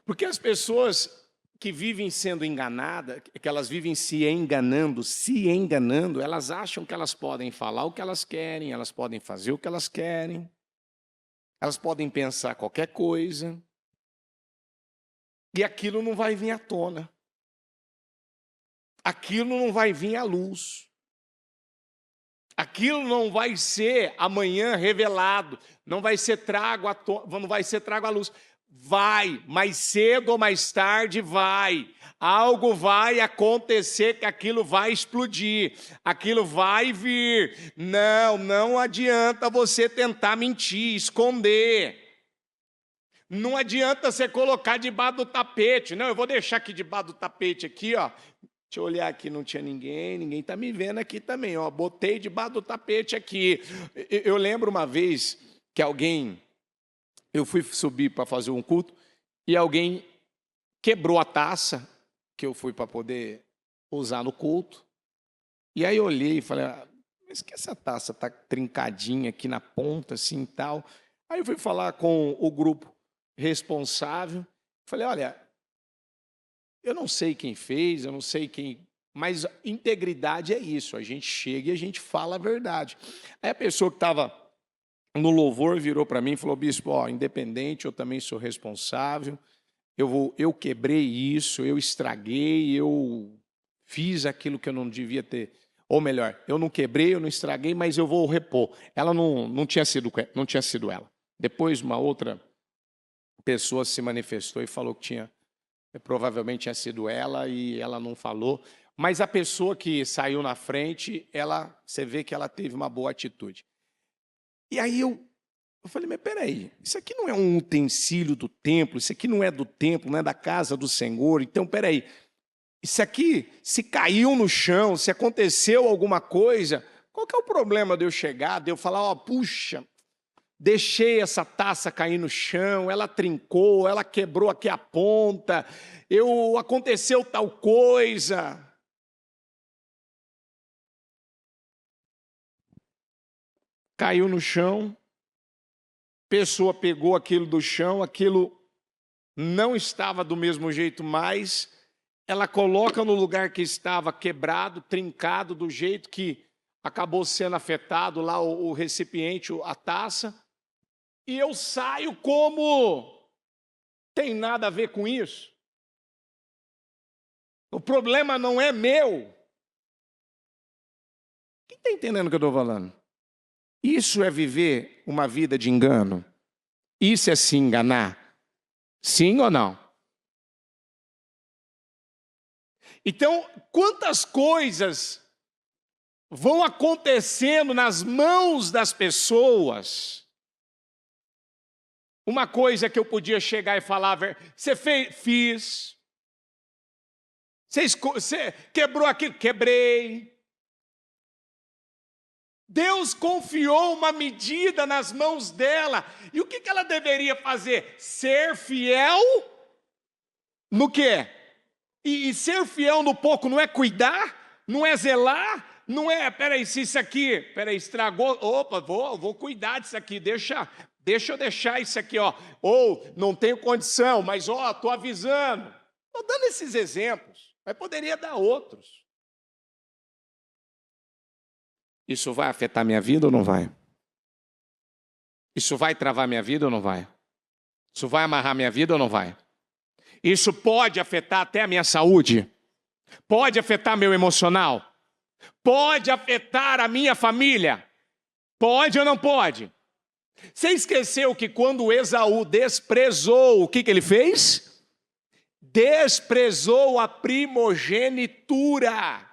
Porque as pessoas que vivem sendo enganadas, que elas vivem se enganando, elas acham que elas podem falar o que elas querem, elas podem fazer o que elas querem, elas podem pensar qualquer coisa, e aquilo não vai vir à tona. Aquilo não vai vir à luz. Aquilo não vai ser amanhã revelado, não vai ser trago à luz. Vai, mais cedo ou mais tarde vai. Algo vai acontecer que aquilo vai explodir, aquilo vai vir. Não adianta você tentar mentir, esconder. Não adianta você colocar debaixo do tapete. Não, eu vou deixar aqui debaixo do tapete aqui, ó. Deixa eu olhar aqui, não tinha ninguém está me vendo aqui também, ó. Botei debaixo do tapete aqui. Eu lembro uma vez que eu fui subir para fazer um culto e alguém quebrou a taça que eu fui para poder usar no culto. E aí eu olhei e falei, mas que essa taça está trincadinha aqui na ponta, assim e tal. Aí eu fui falar com o grupo responsável. Falei, olha, eu não sei quem fez, eu não sei quem... Mas integridade é isso, a gente chega e a gente fala a verdade. Aí a pessoa que estava no louvor virou para mim e falou, bispo, independente, eu também sou responsável, eu quebrei isso, eu estraguei, eu fiz aquilo que eu não devia ter, ou melhor, eu não quebrei, eu não estraguei, mas eu vou repor. Ela não tinha sido ela. Depois uma outra pessoa se manifestou e falou que provavelmente tinha sido ela e ela não falou, mas a pessoa que saiu na frente, você vê que ela teve uma boa atitude. E aí eu falei, mas peraí, isso aqui não é um utensílio do templo, isso aqui não é do templo, não é da casa do Senhor, então peraí, isso aqui, se caiu no chão, se aconteceu alguma coisa, qual que é o problema de eu chegar, de eu falar, puxa, deixei essa taça cair no chão, ela trincou, ela quebrou aqui a ponta, aconteceu tal coisa. Caiu no chão, pessoa pegou aquilo do chão, aquilo não estava do mesmo jeito mais, ela coloca no lugar que estava quebrado, trincado, do jeito que acabou sendo afetado lá o recipiente, a taça, e eu saio como tem nada a ver com isso. O problema não é meu. Quem está entendendo o que eu estou falando? Isso é viver uma vida de engano? Isso é se enganar? Sim ou não? Então, quantas coisas vão acontecendo nas mãos das pessoas? Uma coisa que eu podia chegar e falar, você fez? Fiz. Você quebrou aquilo? Quebrei. Deus confiou uma medida nas mãos dela. E o que ela deveria fazer? Ser fiel no quê? E ser fiel no pouco não é cuidar? Não é zelar? Não é, se isso aqui, estragou, opa, vou cuidar disso aqui, deixa deixa eu deixar isso aqui, ó. Ou não tenho condição, mas ó, estou avisando. Estou dando esses exemplos, mas poderia dar outros. Isso vai afetar minha vida ou não vai? Isso vai travar minha vida ou não vai? Isso vai amarrar minha vida ou não vai? Isso pode afetar até a minha saúde? Pode afetar meu emocional? Pode afetar a minha família? Pode ou não pode? Você esqueceu que quando Esaú desprezou, o que ele fez? Desprezou a primogenitura.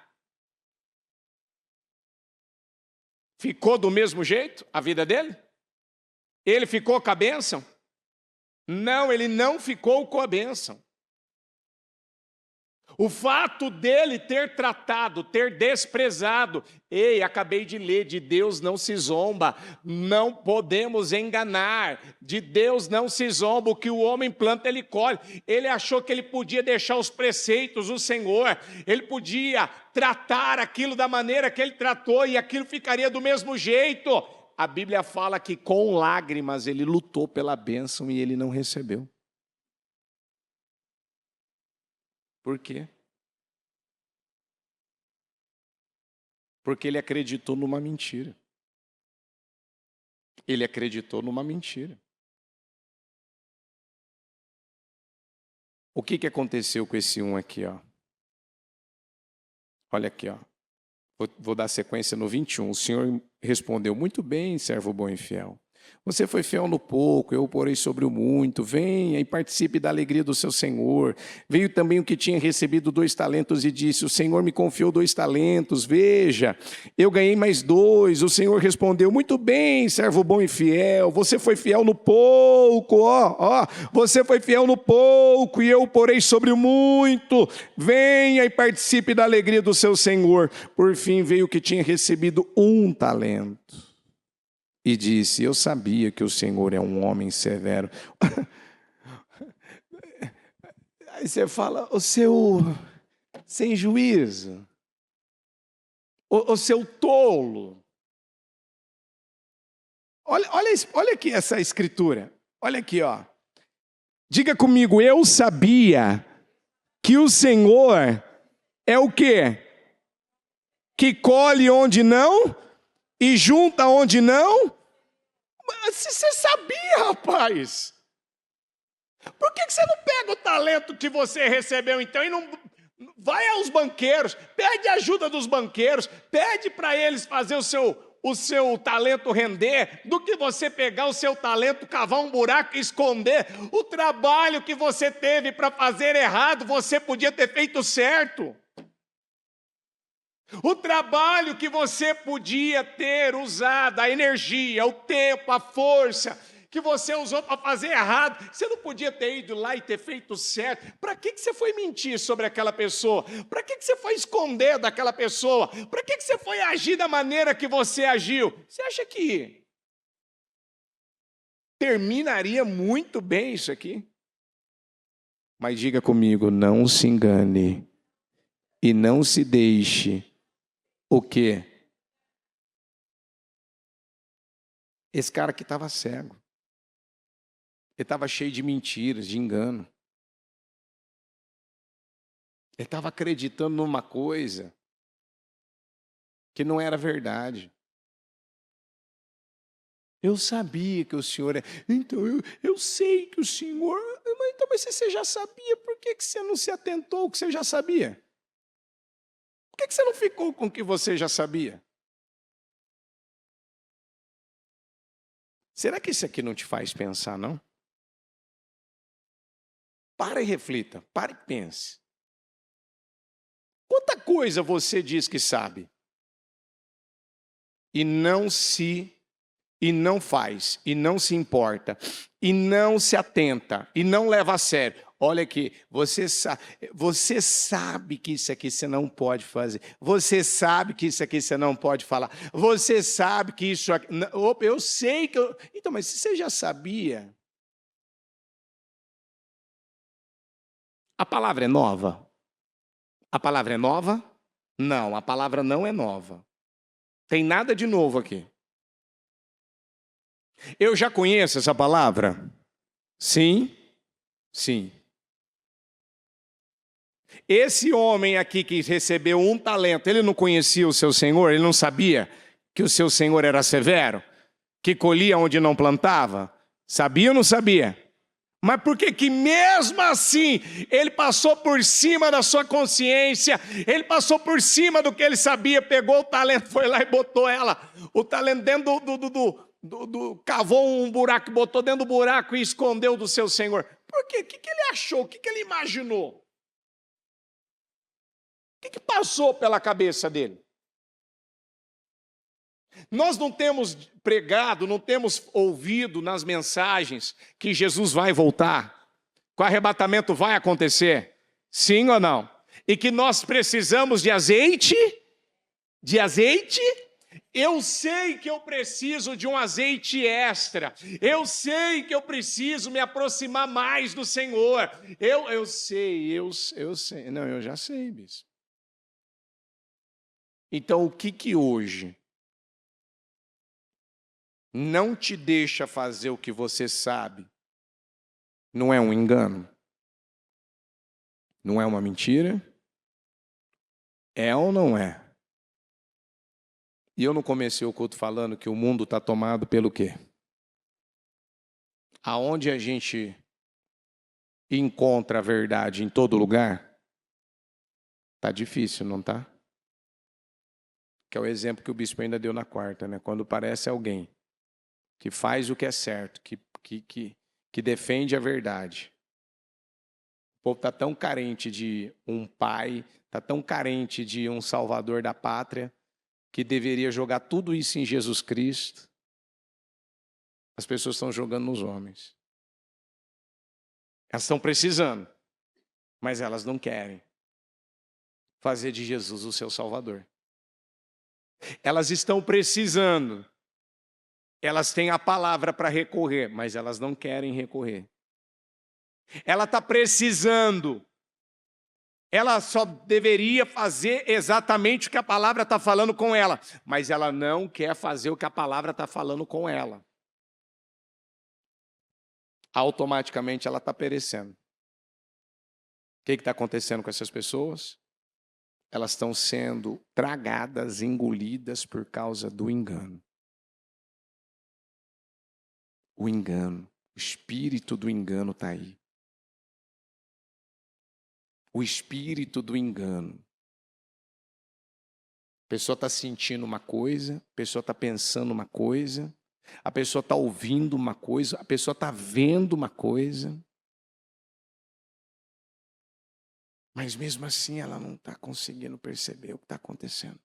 Ficou do mesmo jeito a vida dele? Ele ficou com a bênção? Não, ele não ficou com a bênção. O fato dele ter tratado, ter desprezado, ei, acabei de ler, de Deus não se zomba, não podemos enganar, de Deus não se zomba, o que o homem planta ele colhe. Ele achou que ele podia deixar os preceitos do Senhor, ele podia tratar aquilo da maneira que ele tratou e aquilo ficaria do mesmo jeito. A Bíblia fala que com lágrimas ele lutou pela bênção e ele não recebeu. Por quê? Porque ele acreditou numa mentira. Ele acreditou numa mentira. O que aconteceu com esse aqui, ó? Olha aqui, ó. Vou dar sequência no 21. O Senhor respondeu: muito bem, servo bom e fiel. Você foi fiel no pouco, eu o porei sobre o muito. Venha e participe da alegria do seu Senhor. Veio também o que tinha recebido 2 talentos e disse: o Senhor me confiou 2 talentos. Veja, eu ganhei mais 2. O Senhor respondeu: muito bem, servo bom e fiel. Você foi fiel no pouco, você foi fiel no pouco e eu o porei sobre o muito. Venha e participe da alegria do seu Senhor. Por fim veio o que tinha recebido 1 talento. E disse: eu sabia que o Senhor é um homem severo. Aí você fala: o seu sem juízo, o seu tolo. Olha aqui essa escritura. Olha aqui, ó. Diga comigo: eu sabia que o Senhor é o quê? Que colhe onde não e junta onde não. Mas você sabia, rapaz? Por que você não pega o talento que você recebeu então e não vai aos banqueiros, pede ajuda dos banqueiros, pede para eles fazer o seu talento render, do que você pegar o seu talento, cavar um buraco e esconder? O trabalho que você teve para fazer errado, você podia ter feito certo. O trabalho que você podia ter usado, a energia, o tempo, a força que você usou para fazer errado, você não podia ter ido lá e ter feito certo? Para que você foi mentir sobre aquela pessoa? Para que você foi esconder daquela pessoa? Para que você foi agir da maneira que você agiu? Você acha que terminaria muito bem isso aqui? Mas diga comigo: não se engane e não se deixe. O quê? Esse cara aqui estava cego. Ele estava cheio de mentiras, de engano. Ele estava acreditando numa coisa que não era verdade. Eu sabia que o Senhor é... Então, eu sei que o Senhor... Mas você já sabia, por que você não se atentou ao que você já sabia? Por que você não ficou com o que você já sabia? Será que isso aqui não te faz pensar, não? Para e reflita, para e pense. Quanta coisa você diz que sabe e não faz, e não se importa, e não se atenta, e não leva a sério. Olha aqui, você sabe que isso aqui você não pode fazer. Você sabe que isso aqui você não pode falar. Você sabe que isso aqui... Eu sei que... Então, mas você já sabia? A palavra é nova? A palavra é nova? Não, a palavra não é nova. Tem nada de novo aqui. Eu já conheço essa palavra? Sim, sim. Esse homem aqui que recebeu um talento, ele não conhecia o seu senhor? Ele não sabia que o seu senhor era severo? Que colhia onde não plantava? Sabia ou não sabia? Mas por que que mesmo assim ele passou por cima da sua consciência, ele passou por cima do que ele sabia, pegou o talento, foi lá e botou o talento dentro cavou um buraco, botou dentro do buraco e escondeu do seu senhor? Por quê? O que que ele achou? O que que ele imaginou? O que passou pela cabeça dele? Nós não temos pregado, não temos ouvido nas mensagens que Jesus vai voltar, que o arrebatamento vai acontecer, sim ou não? E que nós precisamos de azeite? De azeite? Eu sei que eu preciso de um azeite extra. Eu sei que eu preciso me aproximar mais do Senhor. Eu sei. Não, eu já sei, bispo. Então, o que hoje não te deixa fazer o que você sabe? Não é um engano? Não é uma mentira? É ou não é? E eu não comecei o culto falando que o mundo está tomado pelo quê? Aonde a gente encontra a verdade em todo lugar, tá difícil, não tá? Que é o exemplo que o bispo ainda deu na quarta, né? Quando parece alguém que faz o que é certo, que defende a verdade. O povo está tão carente de um pai, está tão carente de um salvador da pátria, que deveria jogar tudo isso em Jesus Cristo. As pessoas estão jogando nos homens. Elas estão precisando, mas elas não querem fazer de Jesus o seu salvador. Elas estão precisando. Elas têm a palavra para recorrer, mas elas não querem recorrer. Ela está precisando. Ela só deveria fazer exatamente o que a palavra está falando com ela, mas ela não quer fazer o que a palavra está falando com ela. Automaticamente ela está perecendo. O que está acontecendo com essas pessoas? Elas estão sendo tragadas, engolidas por causa do engano. O engano, o espírito do engano está aí. O espírito do engano. A pessoa está sentindo uma coisa, a pessoa está pensando uma coisa, a pessoa está ouvindo uma coisa, a pessoa está vendo uma coisa. Mas mesmo assim ela não está conseguindo perceber o que está acontecendo.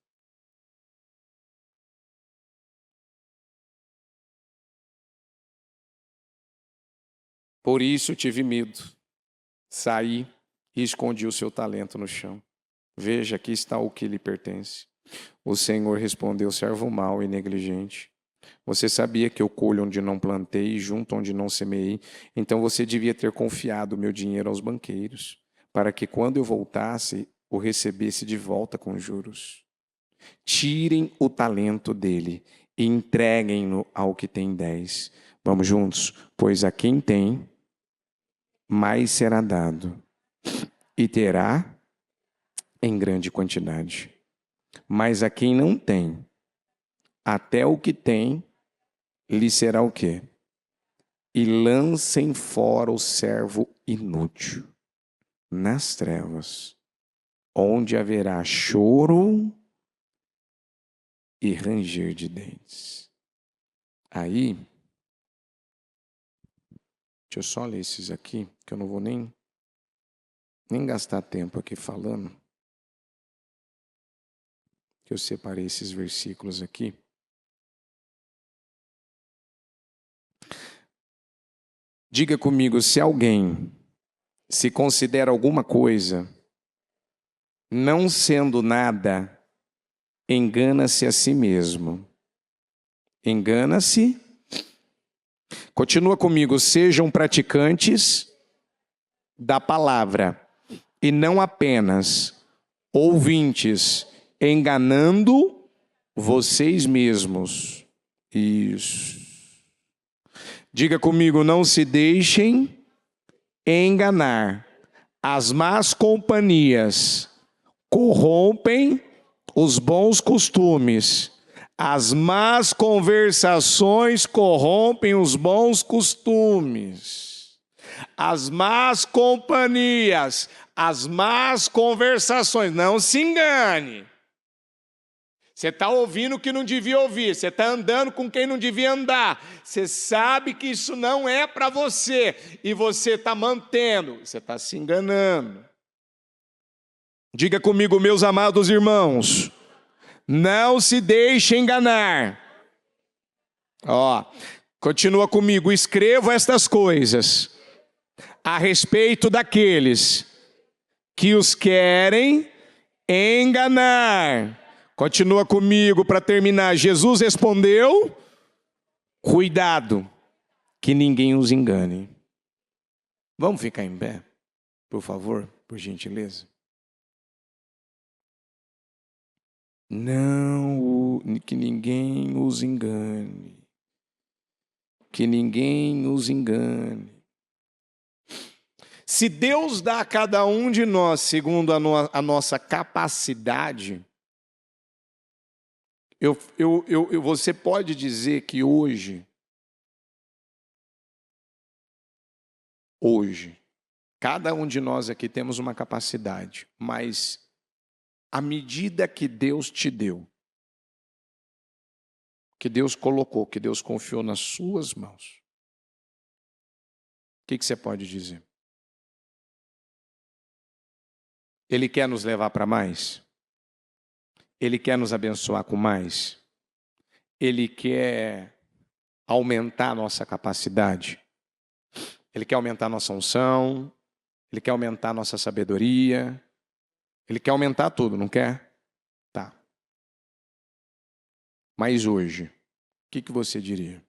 Por isso tive medo. Saí e escondi o seu talento no chão. Veja, aqui está o que lhe pertence. O Senhor respondeu: servo mau e negligente. Você sabia que eu colho onde não plantei e junto onde não semeei? Então você devia ter confiado o meu dinheiro aos banqueiros, para que quando eu voltasse, o recebesse de volta com juros. Tirem o talento dele e entreguem-no ao que tem 10. Vamos juntos? Pois a quem tem, mais será dado, e terá em grande quantidade. Mas a quem não tem, até o que tem, lhe será o quê? E lancem fora o servo inútil, nas trevas, onde haverá choro e ranger de dentes. Aí, deixa eu só ler esses aqui, que eu não vou nem gastar tempo aqui falando. Que eu separei esses versículos aqui. Diga comigo, se alguém se considera alguma coisa, não sendo nada, engana-se a si mesmo. Engana-se. Continua comigo, sejam praticantes da palavra e não apenas ouvintes, enganando vocês mesmos. Isso. Diga comigo, não se deixem enganar. As más companhias corrompem os bons costumes. As más conversações corrompem os bons costumes. As más companhias, as más conversações, não se engane. Você está ouvindo o que não devia ouvir, você está andando com quem não devia andar, você sabe que isso não é para você, e você está mantendo, você está se enganando. Diga comigo, meus amados irmãos, não se deixe enganar. Continua comigo, escrevo estas coisas a respeito daqueles que os querem enganar. Continua comigo para terminar. Jesus respondeu: cuidado, que ninguém os engane. Vamos ficar em pé, por favor, por gentileza. Não, que ninguém os engane. Que ninguém os engane. Se Deus dá a cada um de nós, segundo a nossa capacidade, você pode dizer que hoje, cada um de nós aqui temos uma capacidade, mas à medida que Deus te deu, que Deus colocou, que Deus confiou nas suas mãos, o que você pode dizer? Ele quer nos levar para mais? Ele quer nos abençoar com mais? Ele quer aumentar a nossa capacidade? Ele quer aumentar a nossa unção? Ele quer aumentar a nossa sabedoria? Ele quer aumentar tudo, não quer? Tá. Mas hoje, o que você diria?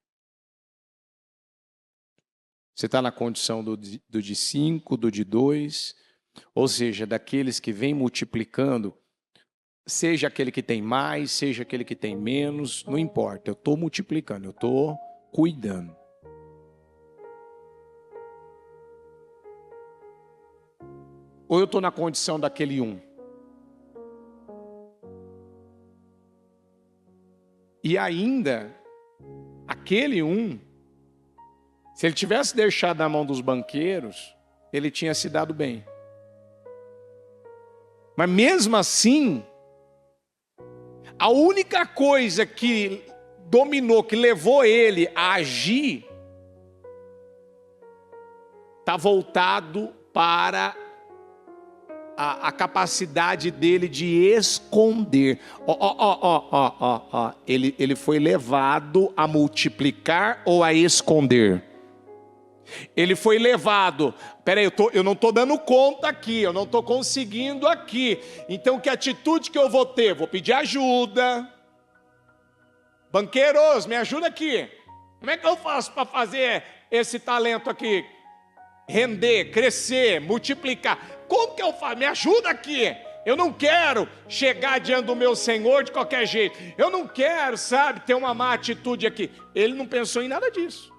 Você está na condição do de 5, do de 2, ou seja, daqueles que vêm multiplicando. Seja aquele que tem mais, seja aquele que tem menos, não importa, eu estou multiplicando, eu estou cuidando. Ou eu estou na condição daquele 1? E ainda, aquele 1, se ele tivesse deixado na mão dos banqueiros, ele tinha se dado bem. Mas mesmo assim, a única coisa que dominou, que levou ele a agir, está voltado para a capacidade dele de esconder. Ele foi levado a multiplicar ou a esconder? Ele foi levado, peraí, eu não estou dando conta aqui, eu não estou conseguindo aqui. Então que atitude que eu vou ter? Vou pedir ajuda. Banqueiros, me ajuda aqui. Como é que eu faço para fazer esse talento aqui render, crescer, multiplicar? Como que eu faço? Me ajuda aqui. Eu não quero chegar diante do meu Senhor de qualquer jeito. Eu não quero, ter uma má atitude aqui. Ele não pensou em nada disso.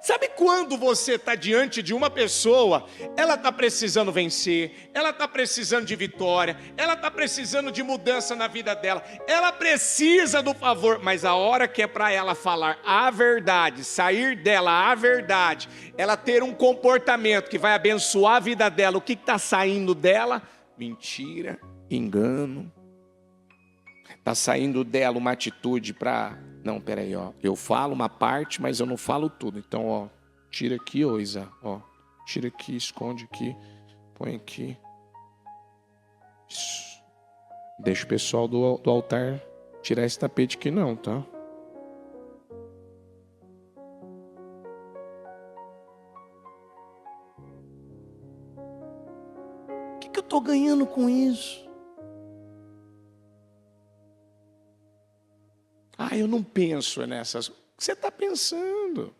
Sabe quando você está diante de uma pessoa, ela está precisando vencer, ela está precisando de vitória, ela está precisando de mudança na vida dela, ela precisa do favor, mas a hora que é para ela falar a verdade, sair dela a verdade, ela ter um comportamento que vai abençoar a vida dela, o que está saindo dela? Mentira, engano. Está saindo dela uma atitude para... Não, peraí, eu falo uma parte, mas eu não falo tudo. Então, tira aqui, Isa, tira aqui, esconde aqui, põe aqui. Isso. Deixa o pessoal do altar tirar esse tapete aqui não, tá? O que eu estou ganhando com isso? Eu não penso nessas. O que você está pensando?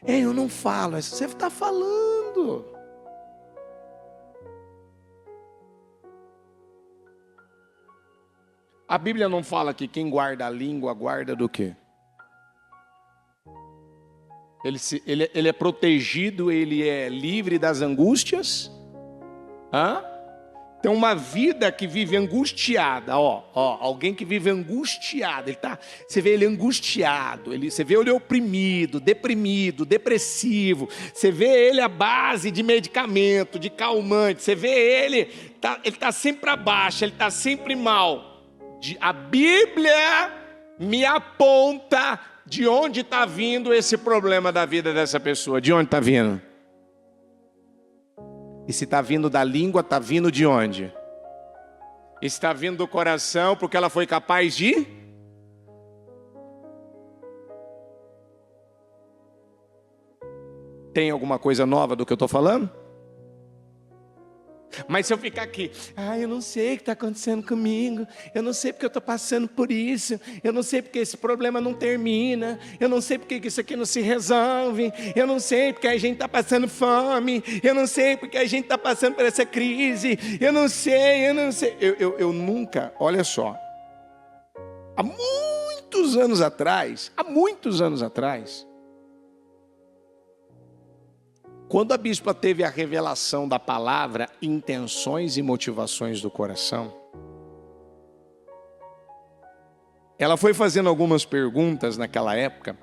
Eu não falo. Você está falando. A Bíblia não fala que quem guarda a língua guarda do quê? Ele é protegido, ele é livre das angústias. Hã? Então, uma vida que vive angustiada, alguém que vive angustiado, você vê ele angustiado, você vê ele oprimido, deprimido, depressivo, você vê ele à base de medicamento, de calmante, você vê ele está sempre para baixo, ele está sempre mal. A Bíblia me aponta de onde está vindo esse problema da vida dessa pessoa, de onde está vindo? E se está vindo da língua, está vindo de onde? Está vindo do coração, porque ela foi capaz de... Tem alguma coisa nova do que eu estou falando? Mas se eu ficar aqui, eu não sei o que está acontecendo comigo, eu não sei porque eu estou passando por isso, eu não sei porque esse problema não termina, eu não sei porque isso aqui não se resolve, eu não sei porque a gente está passando fome, eu não sei porque a gente está passando por essa crise, eu não sei. Eu nunca, olha só, há muitos anos atrás, quando a bispa teve a revelação da palavra intenções e motivações do coração, ela foi fazendo algumas perguntas naquela época.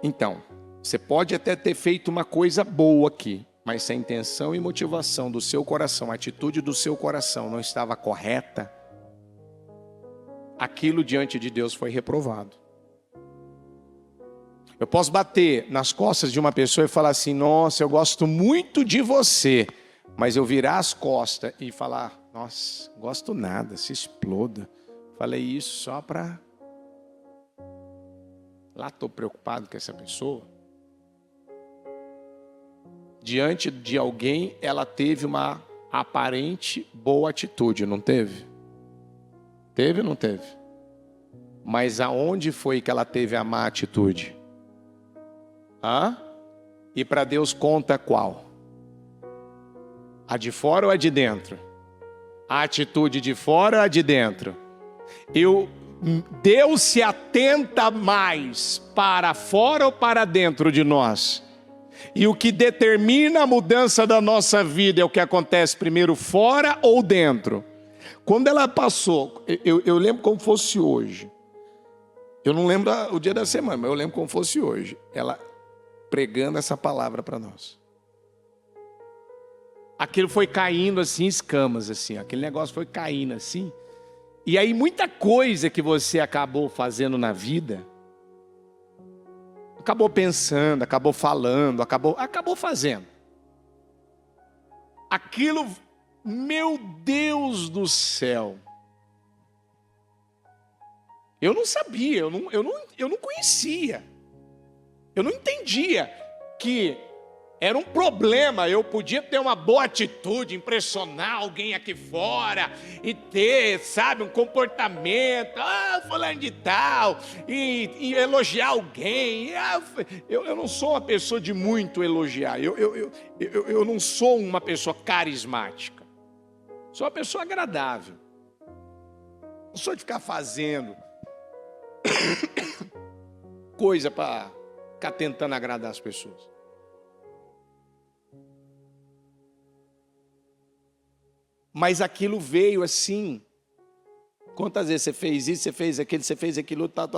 Então, você pode até ter feito uma coisa boa aqui, mas se a intenção e motivação do seu coração, a atitude do seu coração não estava correta, aquilo diante de Deus foi reprovado. Eu posso bater nas costas de uma pessoa e falar assim, nossa, eu gosto muito de você. Mas eu virar as costas e falar, nossa, gosto nada, se exploda. Falei isso só para... Lá estou preocupado com essa pessoa. Diante de alguém, ela teve uma aparente boa atitude, não teve? Teve ou não teve? Mas aonde foi que ela teve a má atitude? E para Deus conta qual? A de fora ou a de dentro? A atitude de fora ou a de dentro? Deus se atenta mais para fora ou para dentro de nós? E o que determina a mudança da nossa vida é o que acontece primeiro fora ou dentro? Quando ela passou, eu lembro como fosse hoje. Eu não lembro o dia da semana, mas eu lembro como fosse hoje. Ela pregando essa palavra para nós. Aquilo foi caindo assim, escamas assim, aquele negócio foi caindo assim. E aí muita coisa que você acabou fazendo na vida, acabou pensando, acabou falando, acabou fazendo. Aquilo, meu Deus do céu. Eu não sabia, eu não conhecia. Eu não entendia que era um problema, eu podia ter uma boa atitude, impressionar alguém aqui fora e ter, sabe, um comportamento, fulano de tal, e elogiar alguém. Eu não sou uma pessoa de muito elogiar, eu não sou uma pessoa carismática, sou uma pessoa agradável. Não sou de ficar fazendo coisa para ficar tentando agradar as pessoas. Mas aquilo veio assim. Quantas vezes você fez isso, você fez aquilo, tal.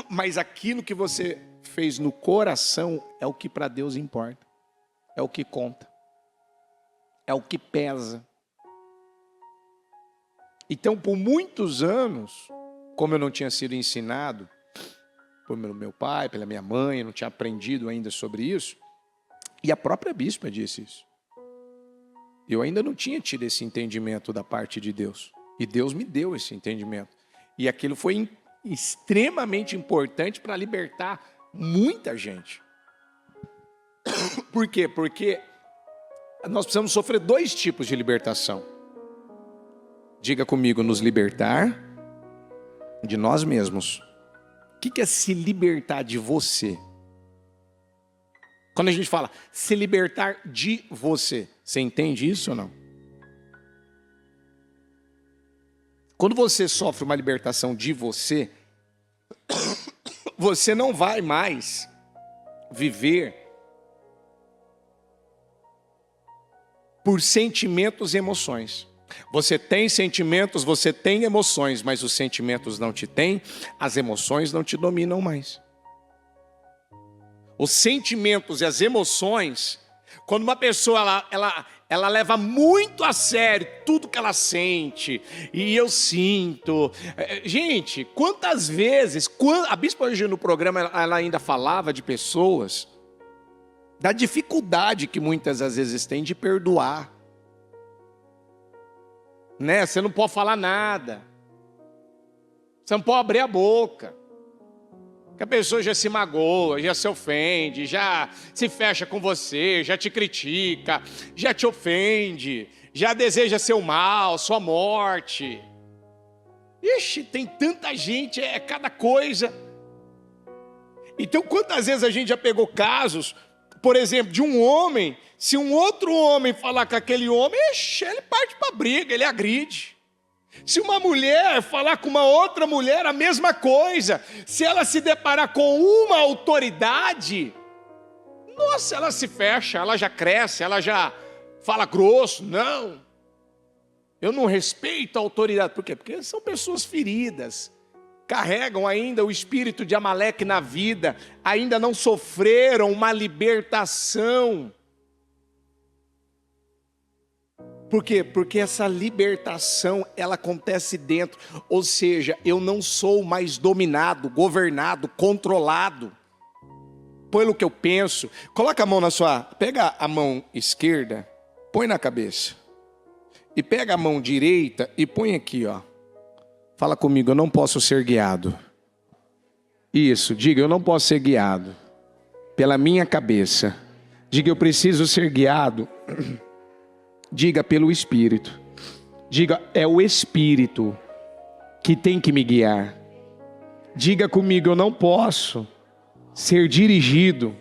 Mas aquilo que você fez no coração é o que para Deus importa. É o que conta. É o que pesa. Então, por muitos anos, como eu não tinha sido ensinado pelo meu pai, pela minha mãe, eu não tinha aprendido ainda sobre isso, e a própria bispa disse isso. Eu ainda não tinha tido esse entendimento da parte de Deus. E Deus me deu esse entendimento. E aquilo foi extremamente importante para libertar muita gente. Por quê? Porque nós precisamos sofrer 2 tipos de libertação. Diga comigo, nos libertar de nós mesmos. O que é se libertar de você? Quando a gente fala se libertar de você, você entende isso ou não? Quando você sofre uma libertação de você, você não vai mais viver por sentimentos e emoções. Você tem sentimentos, você tem emoções, mas os sentimentos não te têm, as emoções não te dominam mais. Os sentimentos e as emoções, quando uma pessoa ela leva muito a sério tudo que ela sente, e eu sinto. Gente, quantas vezes, a bispa hoje no programa ela ainda falava de pessoas, da dificuldade que muitas às vezes tem de perdoar. Né? Você não pode falar nada. Você não pode abrir a boca. Que a pessoa já se magoa, já se ofende, já se fecha com você, já te critica, já te ofende, já deseja seu mal, sua morte. Ixi, tem tanta gente, é cada coisa. Então, quantas vezes a gente já pegou casos, por exemplo, de um homem, se um outro homem falar com aquele homem, ixi, ele parte para briga, ele agride. Se uma mulher falar com uma outra mulher, a mesma coisa. Se ela se deparar com uma autoridade, nossa, ela se fecha, ela já cresce, ela já fala grosso. Não, eu não respeito a autoridade. Por quê? Porque são pessoas feridas, carregam ainda o espírito de Amaleque na vida, ainda não sofreram uma libertação. Por quê? Porque essa libertação, ela acontece dentro. Ou seja, eu não sou mais dominado, governado, controlado pelo que eu penso. Coloca a mão pega a mão esquerda, põe na cabeça. E pega a mão direita e põe aqui, ó. Fala comigo, eu não posso ser guiado. Isso, diga, eu não posso ser guiado pela minha cabeça. Diga, eu preciso ser guiado. Diga, pelo Espírito. Diga, é o Espírito que tem que me guiar. Diga comigo, eu não posso ser dirigido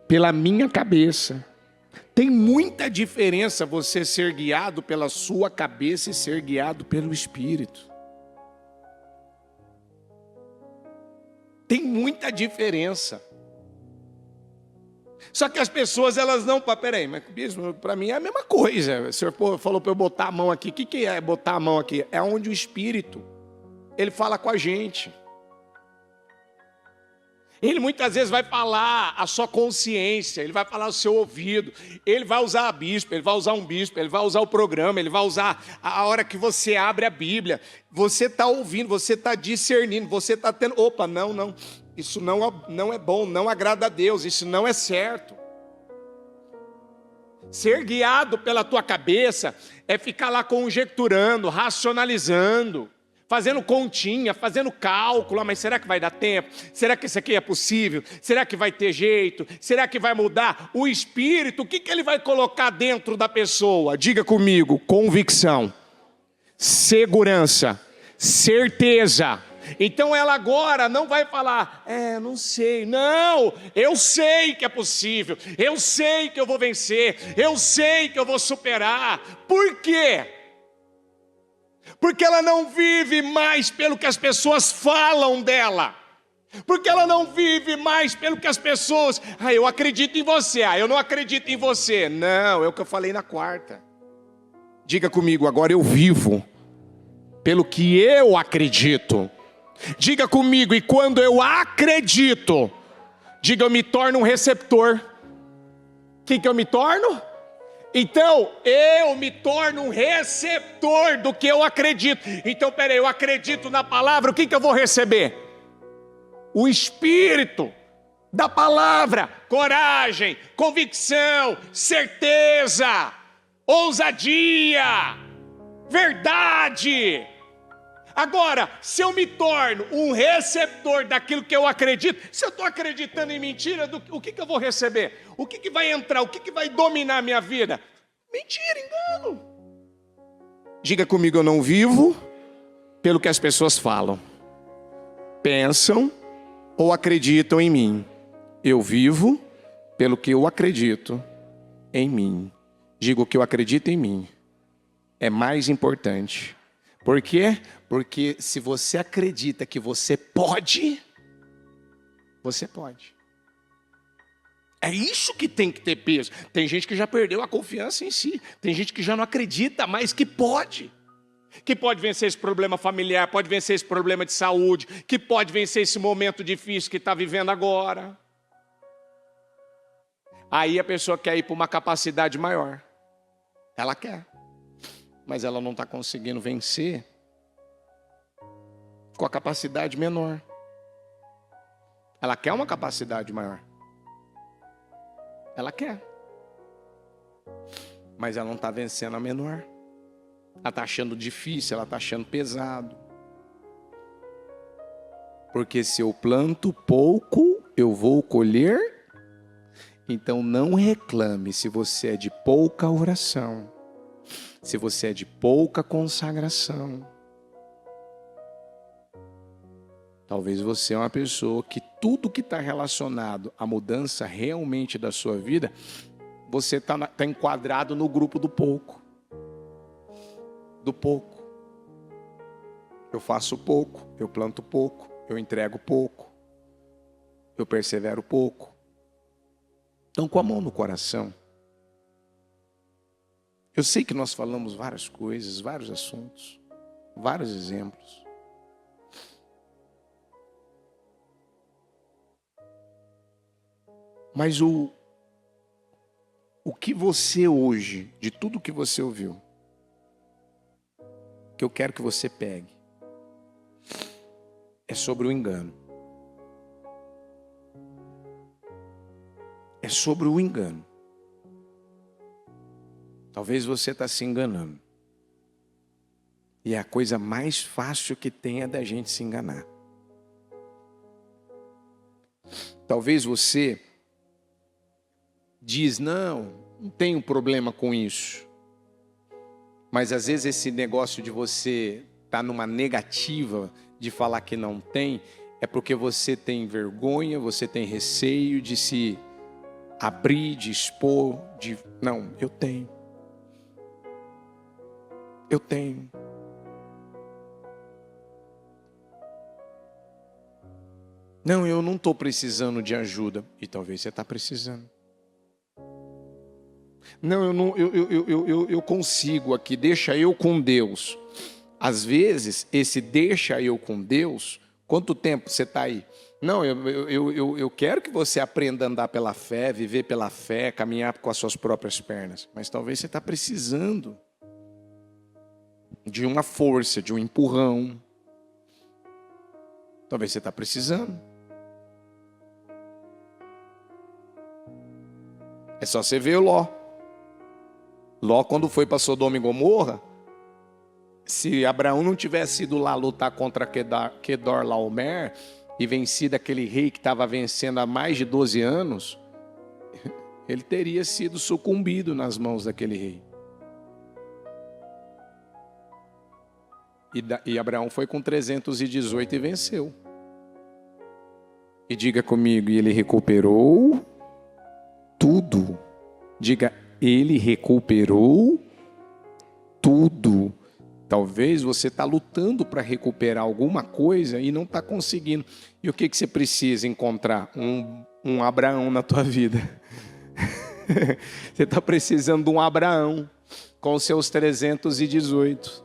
pela minha cabeça. Tem muita diferença você ser guiado pela sua cabeça e ser guiado pelo Espírito. Tem muita diferença. Só que as pessoas, elas não... Peraí, mas para mim é a mesma coisa. O senhor falou para eu botar a mão aqui. O que é botar a mão aqui? É onde o Espírito, ele fala com a gente. Ele muitas vezes vai falar a sua consciência, ele vai falar o seu ouvido, ele vai usar a bispo, ele vai usar um bispo, ele vai usar o programa, ele vai usar a hora que você abre a Bíblia. Você está ouvindo, você está discernindo, você está tendo... Opa, não. Isso não é bom, não agrada a Deus, isso não é certo. Ser guiado pela tua cabeça é ficar lá conjecturando, racionalizando, fazendo continha, fazendo cálculo. Mas será que vai dar tempo? Será que isso aqui é possível? Será que vai ter jeito? Será que vai mudar? O Espírito, o que ele vai colocar dentro da pessoa? Diga comigo, convicção, segurança, certeza. Então ela agora não vai falar, não sei, não, eu sei que é possível, eu sei que eu vou vencer, eu sei que eu vou superar. Por quê? Porque ela não vive mais pelo que as pessoas falam dela, porque ela não vive mais pelo que as pessoas, eu acredito em você, eu não acredito em você. Não, é o que eu falei na quarta. Diga comigo, agora eu vivo pelo que eu acredito. Diga comigo, e quando eu acredito, diga, eu me torno um receptor. O que eu me torno? Então, eu me torno um receptor do que eu acredito. Então, peraí, eu acredito na palavra, o que eu vou receber? O Espírito da palavra, coragem, convicção, certeza, ousadia, verdade. Agora, se eu me torno um receptor daquilo que eu acredito, se eu estou acreditando em mentira, o que eu vou receber? O que vai entrar? O que vai dominar a minha vida? Mentira, engano. Diga comigo, eu não vivo pelo que as pessoas falam, pensam ou acreditam em mim. Eu vivo pelo que eu acredito em mim. Digo, o que eu acredito em mim é mais importante. Por quê? Porque se você acredita que você pode, Você pode. É isso que tem que ter peso. Tem gente que já perdeu a confiança em si. Tem gente que já não acredita mais que pode. Que pode vencer esse problema familiar, pode vencer esse problema de saúde, que pode vencer esse momento difícil que está vivendo agora. Aí a pessoa quer ir para uma capacidade maior. Ela quer. Mas ela não está conseguindo vencer com a capacidade menor. Ela quer uma capacidade maior. Ela quer. Mas ela não está vencendo a menor. Ela está achando difícil, ela está achando pesado. Porque se eu planto pouco, eu vou colher. Então não reclame se você é de pouca oração. Se você é de pouca consagração. Talvez você é uma pessoa que tudo que está relacionado à mudança realmente da sua vida, você está enquadrado no grupo do pouco. Do pouco. Eu faço pouco, eu planto pouco, eu entrego pouco, eu persevero pouco. Então, com a mão no coração, eu sei que nós falamos várias coisas, vários assuntos, vários exemplos. Mas o que você hoje, de tudo que você ouviu, que eu quero que você pegue, é sobre o engano. É sobre o engano. Talvez você está se enganando. E é a coisa mais fácil que tem é da gente se enganar. Talvez você diz, não tenho problema com isso. Mas às vezes esse negócio de você estar numa negativa de falar que não tem, é porque você tem vergonha, você tem receio de se abrir, de expor, de... Não, eu tenho. Eu tenho. Não, eu não estou precisando de ajuda. E talvez você está precisando. Não, eu consigo aqui, deixa eu com Deus. Às vezes, esse deixa eu com Deus, quanto tempo você está aí? Não, eu quero que você aprenda a andar pela fé, viver pela fé, caminhar com as suas próprias pernas. Mas talvez você está precisando de uma força, de um empurrão. Talvez você está precisando. É só você ver o Ló. Ló, quando foi para Sodoma e Gomorra, se Abraão não tivesse ido lá lutar contra Kedorlaomer e vencido aquele rei que estava vencendo há mais de 12 anos, ele teria sido sucumbido nas mãos daquele rei. E Abraão foi com 318 e venceu. E diga comigo, e ele recuperou tudo. Diga, ele recuperou tudo. Talvez você está lutando para recuperar alguma coisa e não está conseguindo. E o que você precisa encontrar? Um Abraão na tua vida. Você está precisando de um Abraão com os seus 318.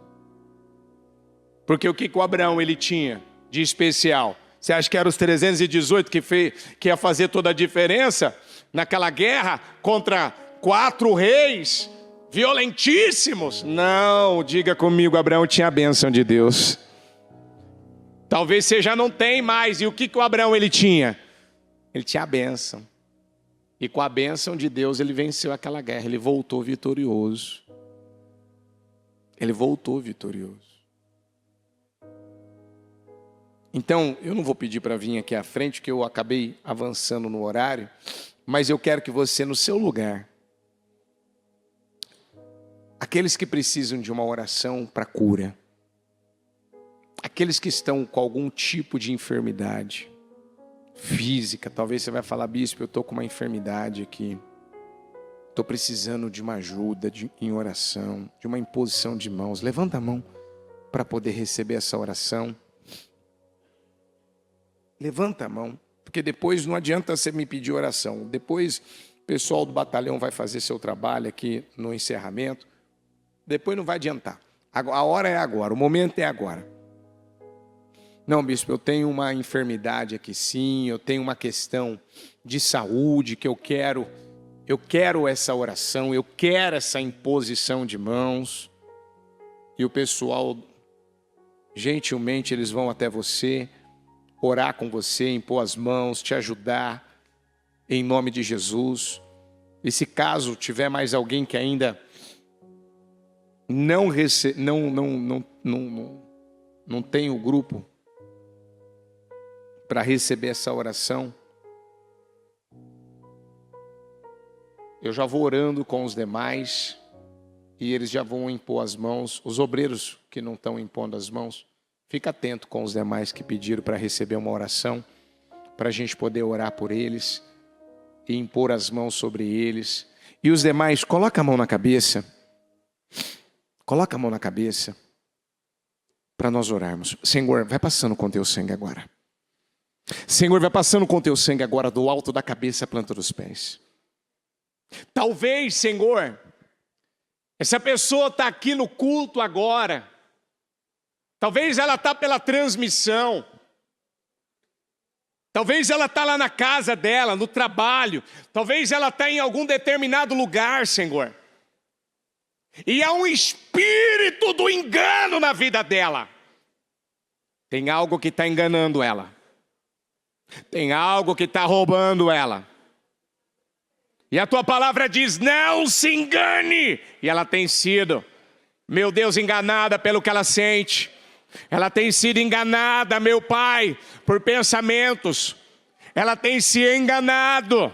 Porque o que o Abraão ele tinha de especial? Você acha que era os 318 que ia fazer toda a diferença naquela guerra contra 4 reis violentíssimos? Não, diga comigo, Abraão tinha a bênção de Deus. Talvez você já não tem mais. E o que o Abraão ele tinha? Ele tinha a bênção. E com a bênção de Deus ele venceu aquela guerra. Ele voltou vitorioso. Ele voltou vitorioso. Então, eu não vou pedir para vir aqui à frente, que eu acabei avançando no horário, mas eu quero que você, no seu lugar, aqueles que precisam de uma oração para cura, aqueles que estão com algum tipo de enfermidade física, talvez você vai falar, bispo, eu estou com uma enfermidade aqui, estou precisando de uma ajuda em oração, de uma imposição de mãos. Levanta a mão para poder receber essa oração. Levanta a mão. Porque depois não adianta você me pedir oração. Depois o pessoal do batalhão vai fazer seu trabalho aqui no encerramento. Depois não vai adiantar. A hora é agora, o momento é agora. Não, bispo, eu tenho uma enfermidade aqui sim, eu tenho uma questão de saúde que eu quero essa oração, eu quero essa imposição de mãos. E o pessoal, gentilmente, eles vão até você, orar com você, impor as mãos, te ajudar, em nome de Jesus. E se caso tiver mais alguém que ainda não tem o grupo para receber essa oração, eu já vou orando com os demais e eles já vão impor as mãos. Os obreiros que não estão impondo as mãos, fica atento com os demais que pediram para receber uma oração, para a gente poder orar por eles e impor as mãos sobre eles. E os demais, coloca a mão na cabeça. Coloca a mão na cabeça para nós orarmos. Senhor, vai passando com teu sangue agora. Senhor, vai passando com teu sangue agora do alto da cabeça à planta dos pés. Talvez, Senhor, essa pessoa está aqui no culto agora. Talvez ela está pela transmissão. Talvez ela está lá na casa dela, no trabalho. Talvez ela está em algum determinado lugar, Senhor. E há um espírito do engano na vida dela. Tem algo que está enganando ela. Tem algo que está roubando ela. E a tua palavra diz, não se engane. E ela tem sido, meu Deus, enganada pelo que ela sente. Ela tem sido enganada, meu Pai, por pensamentos. Ela tem se enganado.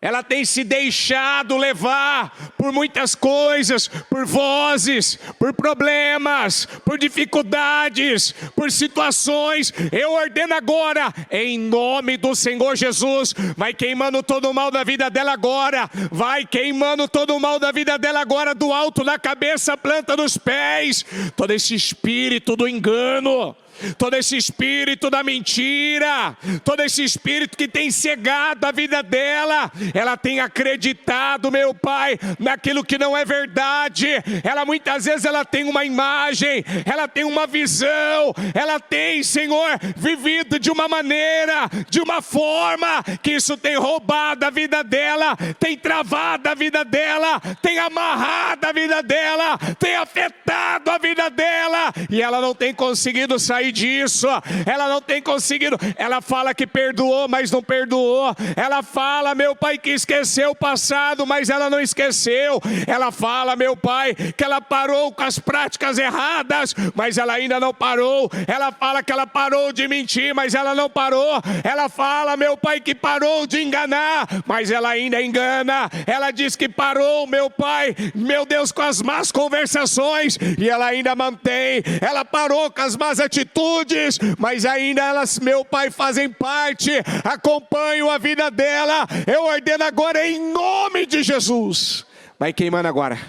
Ela tem se deixado levar por muitas coisas, por vozes, por problemas, por dificuldades, por situações. Eu ordeno agora, em nome do Senhor Jesus, vai queimando todo o mal da vida dela agora. Vai queimando todo o mal da vida dela agora, do alto da cabeça, planta dos pés. Todo esse espírito do engano, todo esse espírito da mentira, todo esse espírito que tem cegado a vida dela. Ela tem acreditado, meu Pai, naquilo que não é verdade. Ela muitas vezes ela tem uma imagem, ela tem uma visão, ela tem, Senhor, vivido de uma maneira, de uma forma, que isso tem roubado a vida dela, tem travado a vida dela, tem amarrado a vida dela, tem afetado a vida dela, e ela não tem conseguido sair disso. Ela não tem conseguido. Ela fala que perdoou, mas não perdoou. Ela fala, meu Pai, que esqueceu o passado, mas ela não esqueceu. Ela fala, meu Pai, que ela parou com as práticas erradas, mas ela ainda não parou. Ela fala que ela parou de mentir, mas ela não parou. Ela fala, meu Pai, que parou de enganar, mas ela ainda engana. Ela diz que parou, meu Pai, meu Deus, com as más conversações, e ela ainda mantém. Ela parou com as más atitudes, mas ainda elas, meu Pai, fazem parte, acompanham a vida dela. Eu ordeno agora em nome de Jesus. Vai queimando agora.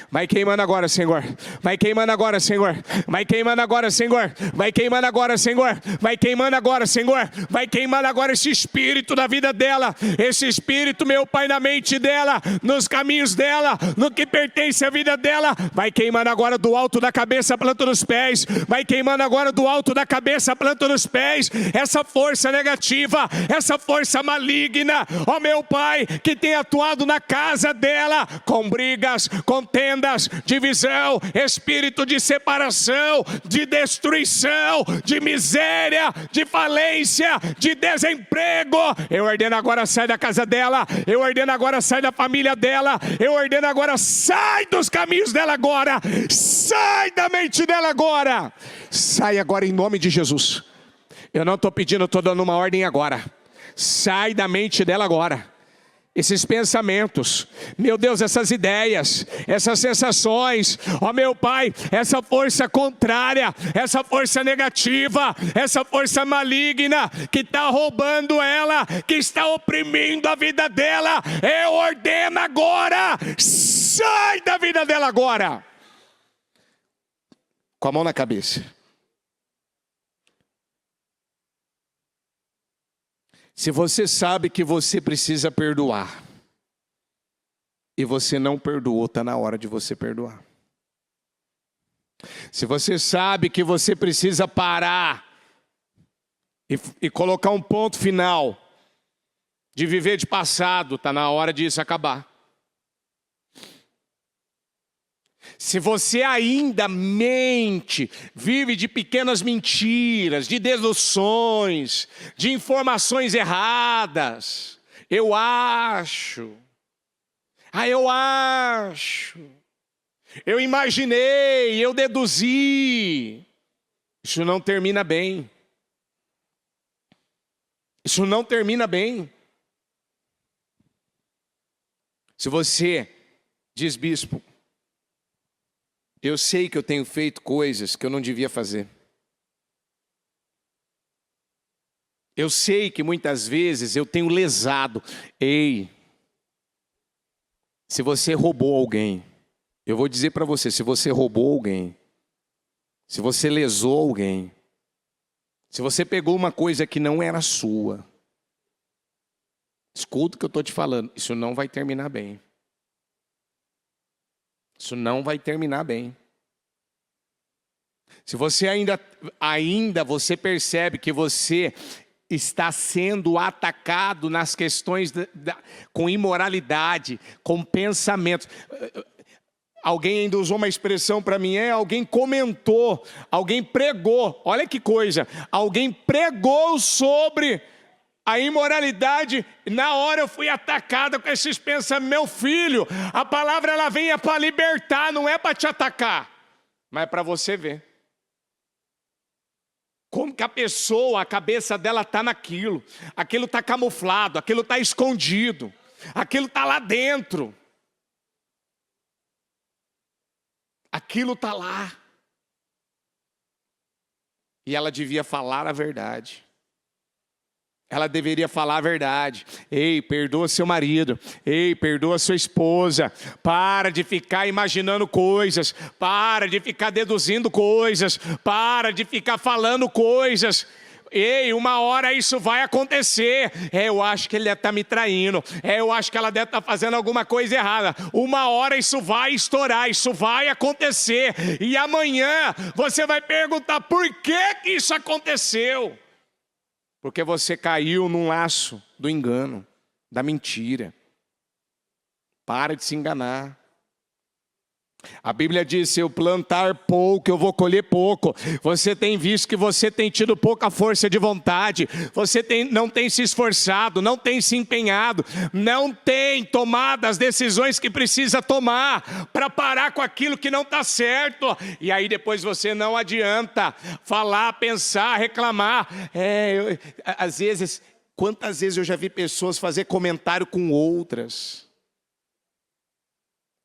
Vai queimando agora, Senhor. Vai queimando agora, Senhor. Vai queimando agora, Senhor. Vai queimando agora, Senhor. Vai queimando agora, Senhor. Vai queimando agora esse espírito da vida dela. Esse espírito, meu Pai, na mente dela, nos caminhos dela, no que pertence à vida dela. Vai queimando agora do alto da cabeça, planta dos pés. Vai queimando agora do alto da cabeça, planta dos pés. Essa força negativa, essa força maligna, ó meu Pai, que tem atuado na casa dela, com brigas, contendas, divisão, espírito de separação, de destruição, de miséria, de falência, de desemprego. Eu ordeno agora, sai da casa dela. Eu ordeno agora, sai da família dela. Eu ordeno agora, sai dos caminhos dela agora. Sai da mente dela agora. Sai agora em nome de Jesus. Eu não estou pedindo, estou dando uma ordem agora. Sai da mente dela agora. Esses pensamentos, meu Deus, essas ideias, essas sensações, ó meu Pai, essa força contrária, essa força negativa, essa força maligna que está roubando ela, que está oprimindo a vida dela, eu ordeno agora, sai da vida dela agora. Com a mão na cabeça. Se você sabe que você precisa perdoar, e você não perdoou, está na hora de você perdoar. Se você sabe que você precisa parar e colocar um ponto final de viver de passado, está na hora disso acabar. Se você ainda mente, vive de pequenas mentiras, de deduções, de informações erradas, eu acho, eu imaginei, eu deduzi, isso não termina bem. Isso não termina bem. Se você diz, bispo, eu sei que eu tenho feito coisas que eu não devia fazer. Eu sei que muitas vezes eu tenho lesado. Ei, se você roubou alguém, eu vou dizer para você, se você roubou alguém, se você lesou alguém, se você pegou uma coisa que não era sua, escuta o que eu estou te falando, isso não vai terminar bem. Isso não vai terminar bem. Se você ainda você percebe que você está sendo atacado nas questões com imoralidade, com pensamento. Alguém ainda usou uma expressão para mim, alguém comentou, alguém pregou, olha que coisa, alguém pregou sobre a imoralidade, na hora eu fui atacada com esses pensamentos. Meu filho, a palavra ela vem para libertar, não é para te atacar, mas é para você ver. Como que a cabeça dela está naquilo, aquilo está camuflado, aquilo está escondido, aquilo está lá dentro. Aquilo está lá. E ela devia falar a verdade. Ela deveria falar a verdade. Ei, perdoa seu marido. Ei, perdoa sua esposa. Para de ficar imaginando coisas. Para de ficar deduzindo coisas. Para de ficar falando coisas. Ei, uma hora isso vai acontecer. Eu acho que ele deve estar me traindo. Eu acho que ela deve estar fazendo alguma coisa errada. Uma hora isso vai estourar, isso vai acontecer. E amanhã você vai perguntar por que isso aconteceu. Porque você caiu num laço do engano, da mentira. Para de se enganar. A Bíblia diz, se eu plantar pouco, eu vou colher pouco. Você tem visto que você tem tido pouca força de vontade. Você não tem se esforçado, não tem se empenhado. Não tem tomado as decisões que precisa tomar para parar com aquilo que não está certo. E aí depois você não adianta falar, pensar, reclamar. Às vezes, quantas vezes eu já vi pessoas fazer comentário com outras.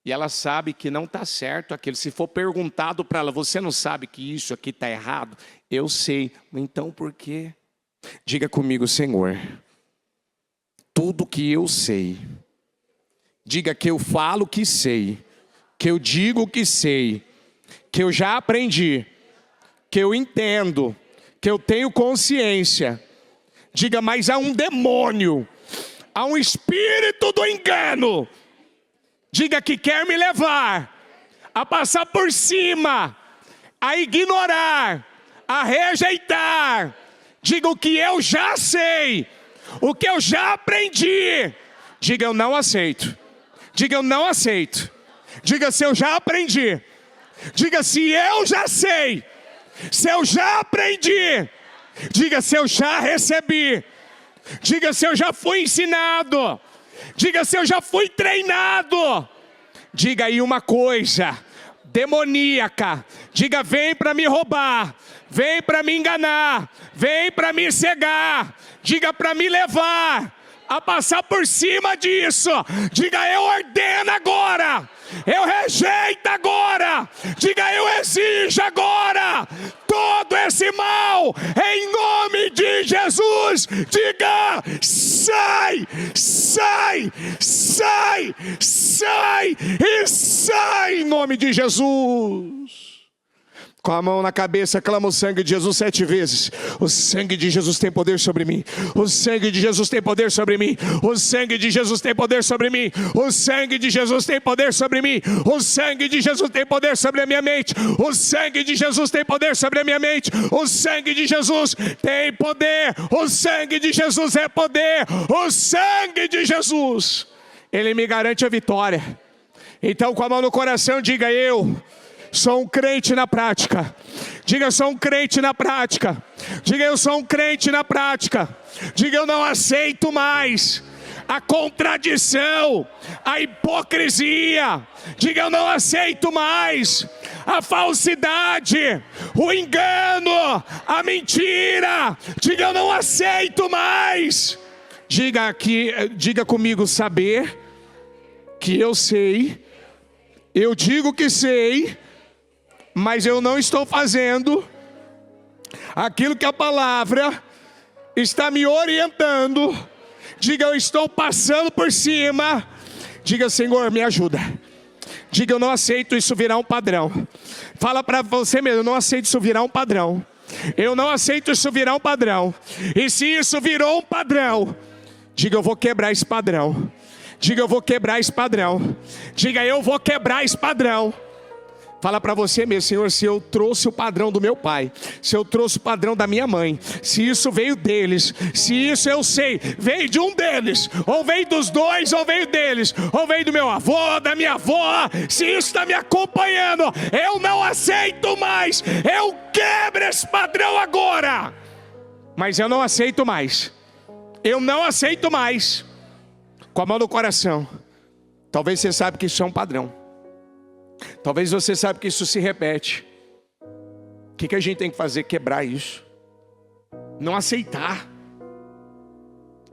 E ela sabe que não está certo aquilo. Se for perguntado para ela, você não sabe que isso aqui está errado? Eu sei. Então por quê? Diga comigo, Senhor, tudo que eu sei. Diga que eu falo que sei. Que eu digo que sei. Que eu já aprendi. Que eu entendo. Que eu tenho consciência. Diga, mas há um demônio. Há um espírito do engano. Diga que quer me levar a passar por cima, a ignorar, a rejeitar. Diga o que eu já sei, o que eu já aprendi. Diga eu não aceito. Diga eu não aceito. Diga se eu já aprendi. Diga se eu já sei. Se eu já aprendi. Diga se eu já recebi. Diga se eu já fui ensinado. Diga se eu já fui treinado. Diga aí uma coisa demoníaca. Diga, vem para me roubar. Vem para me enganar. Vem para me cegar. Diga, para me levar a passar por cima disso. Diga, eu ordeno agora. Eu rejeito agora. Diga, eu exijo agora todo esse mal, em nome de Jesus. Diga, sai, sai, sai, sai e sai, em nome de Jesus. Com a mão na cabeça, clama o sangue de Jesus 7 vezes. O sangue de Jesus tem poder sobre mim. O sangue de Jesus tem poder sobre mim. O sangue de Jesus tem poder sobre mim. O sangue de Jesus tem poder sobre mim. O sangue de Jesus tem poder sobre a minha mente. O sangue de Jesus tem poder sobre a minha mente. O sangue de Jesus tem poder. O sangue de Jesus é poder. O sangue de Jesus, ele me garante a vitória. Então, com a mão no coração, diga: eu sou um crente na prática. Diga: eu sou um crente na prática. Diga: eu sou um crente na prática. Diga: eu não aceito mais a contradição, a hipocrisia. Diga: eu não aceito mais a falsidade, o engano, a mentira. Diga: eu não aceito mais. Diga comigo: saber que eu sei. Eu digo que sei, mas eu não estou fazendo aquilo que a palavra está me orientando. Diga: eu estou passando por cima. Diga: Senhor, me ajuda. Diga: eu não aceito isso virar um padrão. Fala para você mesmo: eu não aceito isso virar um padrão. Eu não aceito isso virar um padrão. E se isso virou um padrão, diga: eu vou quebrar esse padrão. Diga: eu vou quebrar esse padrão. Diga: eu vou quebrar esse padrão. Fala para você mesmo: Senhor, se eu trouxe o padrão do meu pai, se eu trouxe o padrão da minha mãe, se isso veio deles, se isso eu sei, veio de um deles, ou veio dos dois, ou veio deles, ou veio do meu avô, da minha avó, se isso está me acompanhando, eu não aceito mais. Eu quebro esse padrão agora. Mas eu não aceito mais. Eu não aceito mais. Com a mão no coração. Talvez você saiba que isso é um padrão. Talvez você saiba que isso se repete. O que a gente tem que fazer? Quebrar isso. Não aceitar.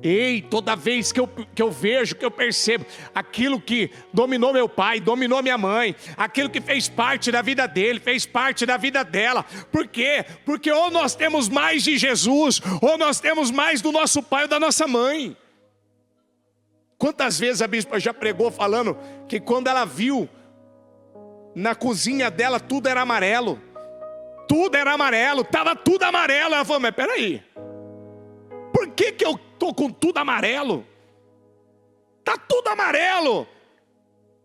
Ei, toda vez que eu vejo, que eu percebo aquilo que dominou meu pai, dominou minha mãe, aquilo que fez parte da vida dele, fez parte da vida dela. Por quê? Porque ou nós temos mais de Jesus, ou nós temos mais do nosso pai ou da nossa mãe. Quantas vezes a bispa já pregou falando que quando ela viu na cozinha dela tudo era amarelo. Tudo era amarelo, estava tudo amarelo. Ela falou: mas peraí, por que eu estou com tudo amarelo? Está tudo amarelo.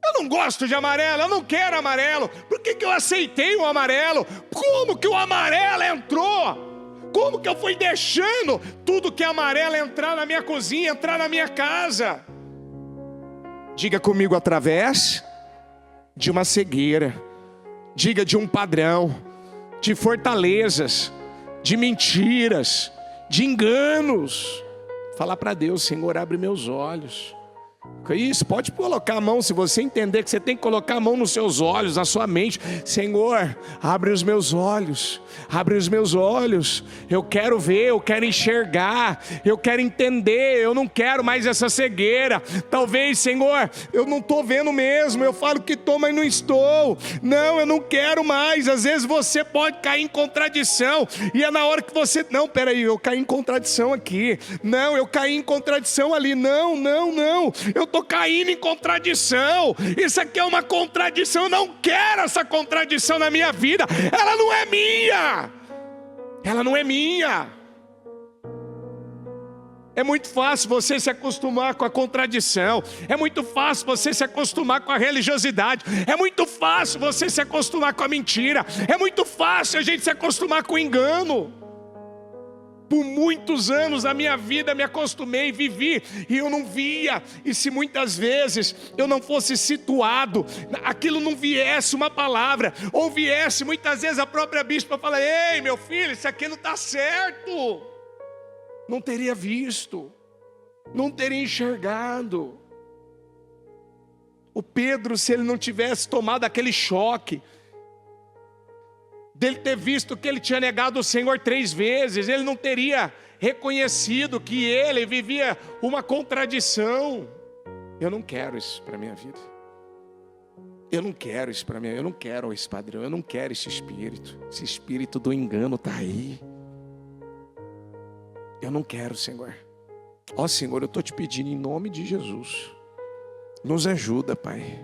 Eu não gosto de amarelo, eu não quero amarelo. Por que eu aceitei o amarelo? Como que o amarelo entrou? Como que eu fui deixando tudo que é amarelo entrar na minha cozinha, entrar na minha casa? Diga comigo: através de uma cegueira. Diga: de um padrão, de fortalezas, de mentiras, de enganos. Falar para Deus: Senhor, abre meus olhos. Isso, pode colocar a mão, se você entender que você tem que colocar a mão nos seus olhos, na sua mente. Senhor, abre os meus olhos, abre os meus olhos. Eu quero ver, eu quero enxergar, eu quero entender, eu não quero mais essa cegueira. Talvez, Senhor, eu não estou vendo mesmo, eu falo que estou, mas não estou. Não, eu não quero mais. Às vezes você pode cair em contradição, e é na hora que você, não, peraí, eu caí em contradição aqui. Não, eu caí em contradição ali. Não, eu estou caindo em contradição. Isso aqui é uma contradição. Eu não quero essa contradição na minha vida. Ela não é minha. Ela não é minha. É muito fácil você se acostumar com a contradição. É muito fácil você se acostumar com a religiosidade. É muito fácil você se acostumar com a mentira. É muito fácil a gente se acostumar com o engano. Por muitos anos da minha vida me acostumei, vivi, e eu não via. E se muitas vezes eu não fosse situado, aquilo não viesse uma palavra, ou viesse muitas vezes a própria bispa falar: ei, meu filho, isso aqui não está certo. Não teria visto, não teria enxergado. O Pedro, se ele não tivesse tomado aquele choque, dele ter visto que ele tinha negado o Senhor 3 vezes, ele não teria reconhecido que ele vivia uma contradição. Eu não quero isso para a minha vida. Eu não quero isso para mim. Eu não quero esse padrão. Eu não quero esse espírito. Esse espírito do engano está aí. Eu não quero, Senhor. Ó Senhor, eu estou te pedindo em nome de Jesus. Nos ajuda, Pai.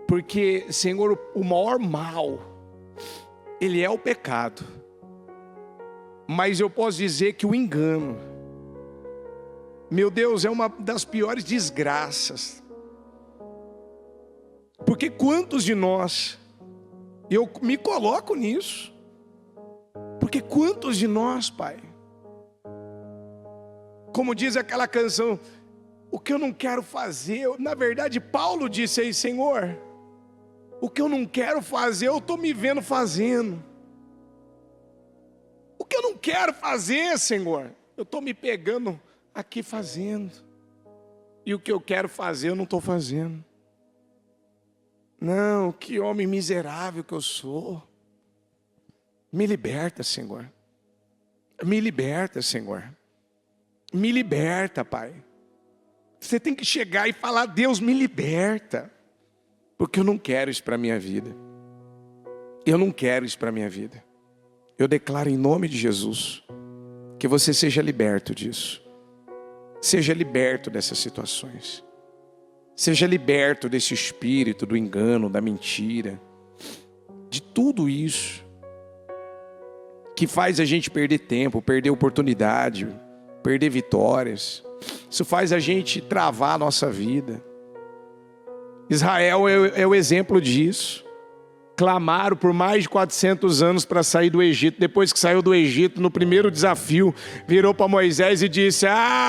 Porque, Senhor, o maior mal ele é o pecado. Mas eu posso dizer que o engano, meu Deus, é uma das piores desgraças. Porque quantos de nós, eu me coloco nisso, porque quantos de nós, Pai, como diz aquela canção, o que eu não quero fazer, na verdade Paulo disse aí, Senhor, o que eu não quero fazer, eu estou me vendo fazendo. O que eu não quero fazer, Senhor, eu estou me pegando aqui fazendo. E o que eu quero fazer, eu não estou fazendo. Não, que homem miserável que eu sou. Me liberta, Senhor. Me liberta, Senhor. Me liberta, Pai. Você tem que chegar e falar, Deus, me liberta. Porque eu não quero isso para a minha vida. Eu não quero isso para a minha vida. Eu declaro em nome de Jesus, que você seja liberto disso. Seja liberto dessas situações. Seja liberto desse espírito do engano, da mentira. De tudo isso. Que faz a gente perder tempo, perder oportunidade, perder vitórias. Isso faz a gente travar a nossa vida. Israel é o exemplo disso. Clamaram por mais de 400 anos para sair do Egito. Depois que saiu do Egito, no primeiro desafio, virou para Moisés e disse,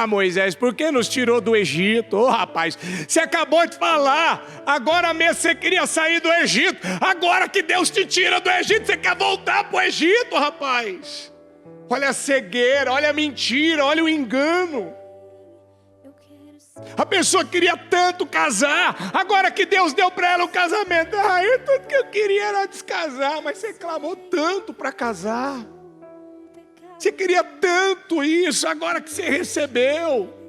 Moisés, por que nos tirou do Egito? Rapaz, você acabou de falar, agora mesmo você queria sair do Egito, agora que Deus te tira do Egito, você quer voltar para o Egito, rapaz. Olha a cegueira, olha a mentira, olha o engano. A pessoa queria tanto casar, agora que Deus deu para ela um casamento, tudo que eu queria era descasar, mas você clamou tanto para casar, você queria tanto isso, agora que você recebeu,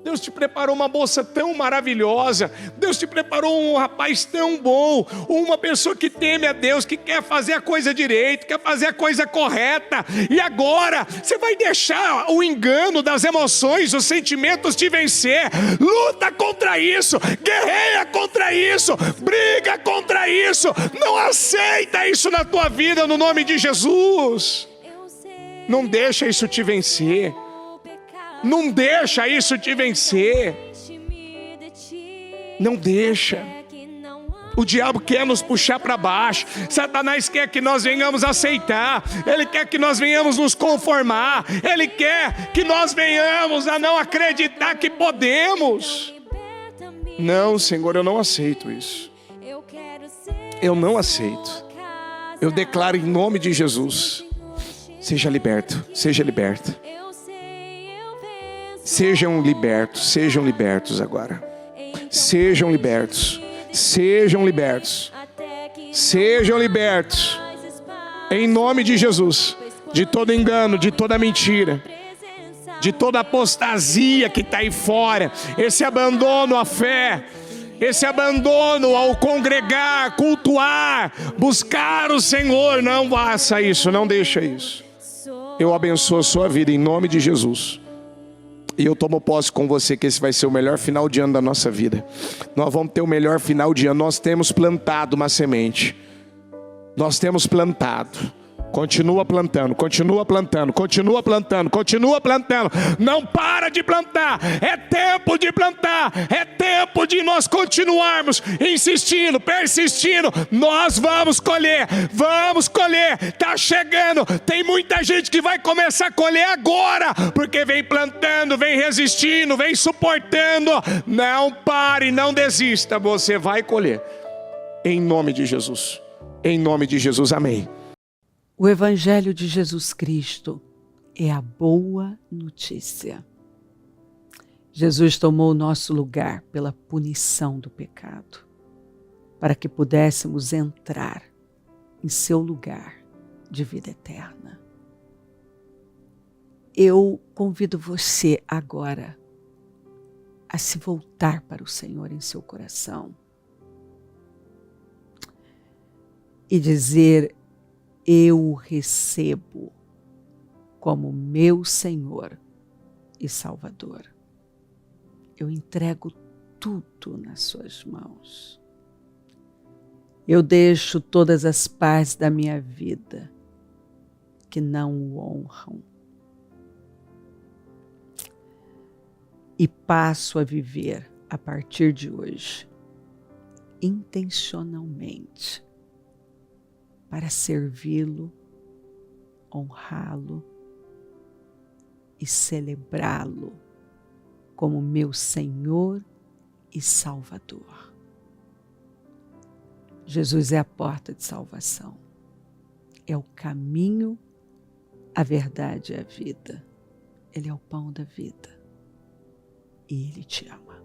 Deus te preparou uma moça tão maravilhosa, Deus te preparou um rapaz tão bom, uma pessoa que teme a Deus, que quer fazer a coisa direito, quer fazer a coisa correta, e agora você vai deixar o engano das emoções, os sentimentos te vencer. Luta contra isso, guerreia contra isso, briga contra isso, não aceita isso na tua vida no nome de Jesus. Não deixa isso te vencer. Não deixa isso te vencer. Não deixa. O diabo quer nos puxar para baixo. Satanás quer que nós venhamos aceitar. Ele quer que nós venhamos nos conformar. Ele quer que nós venhamos a não acreditar que podemos. Não, Senhor, eu não aceito isso. Eu não aceito. Eu declaro em nome de Jesus. Seja liberto, seja liberto. Sejam libertos agora. Sejam libertos. Sejam libertos. Sejam libertos. Em nome de Jesus. De todo engano, de toda mentira, de toda apostasia que está aí fora. Esse abandono à fé. Esse abandono ao congregar, cultuar, buscar o Senhor. Não faça isso, não deixa isso. Eu abençoo a sua vida em nome de Jesus. E eu tomo posse com você que esse vai ser o melhor final de ano da nossa vida. Nós vamos ter o melhor final de ano. Nós temos plantado uma semente. Nós temos plantado. Continua plantando, continua plantando, continua plantando, continua plantando. Não para de plantar. É tempo de plantar. É tempo de nós continuarmos insistindo, persistindo. Nós vamos colher. Vamos colher. Está chegando. Tem muita gente que vai começar a colher agora, porque vem plantando, vem resistindo, vem suportando. Não pare, não desista. Você vai colher. Em nome de Jesus. Em nome de Jesus. Amém. O Evangelho de Jesus Cristo é a boa notícia. Jesus tomou o nosso lugar pela punição do pecado, para que pudéssemos entrar em seu lugar de vida eterna. Eu convido você agora a se voltar para o Senhor em seu coração e dizer: eu o recebo como meu Senhor e Salvador. Eu entrego tudo nas suas mãos. Eu deixo todas as partes da minha vida que não o honram e passo a viver a partir de hoje intencionalmente para servi-lo, honrá-lo e celebrá-lo como meu Senhor e Salvador. Jesus é a porta de salvação, é o caminho, a verdade e a vida. Ele é o pão da vida e Ele te ama.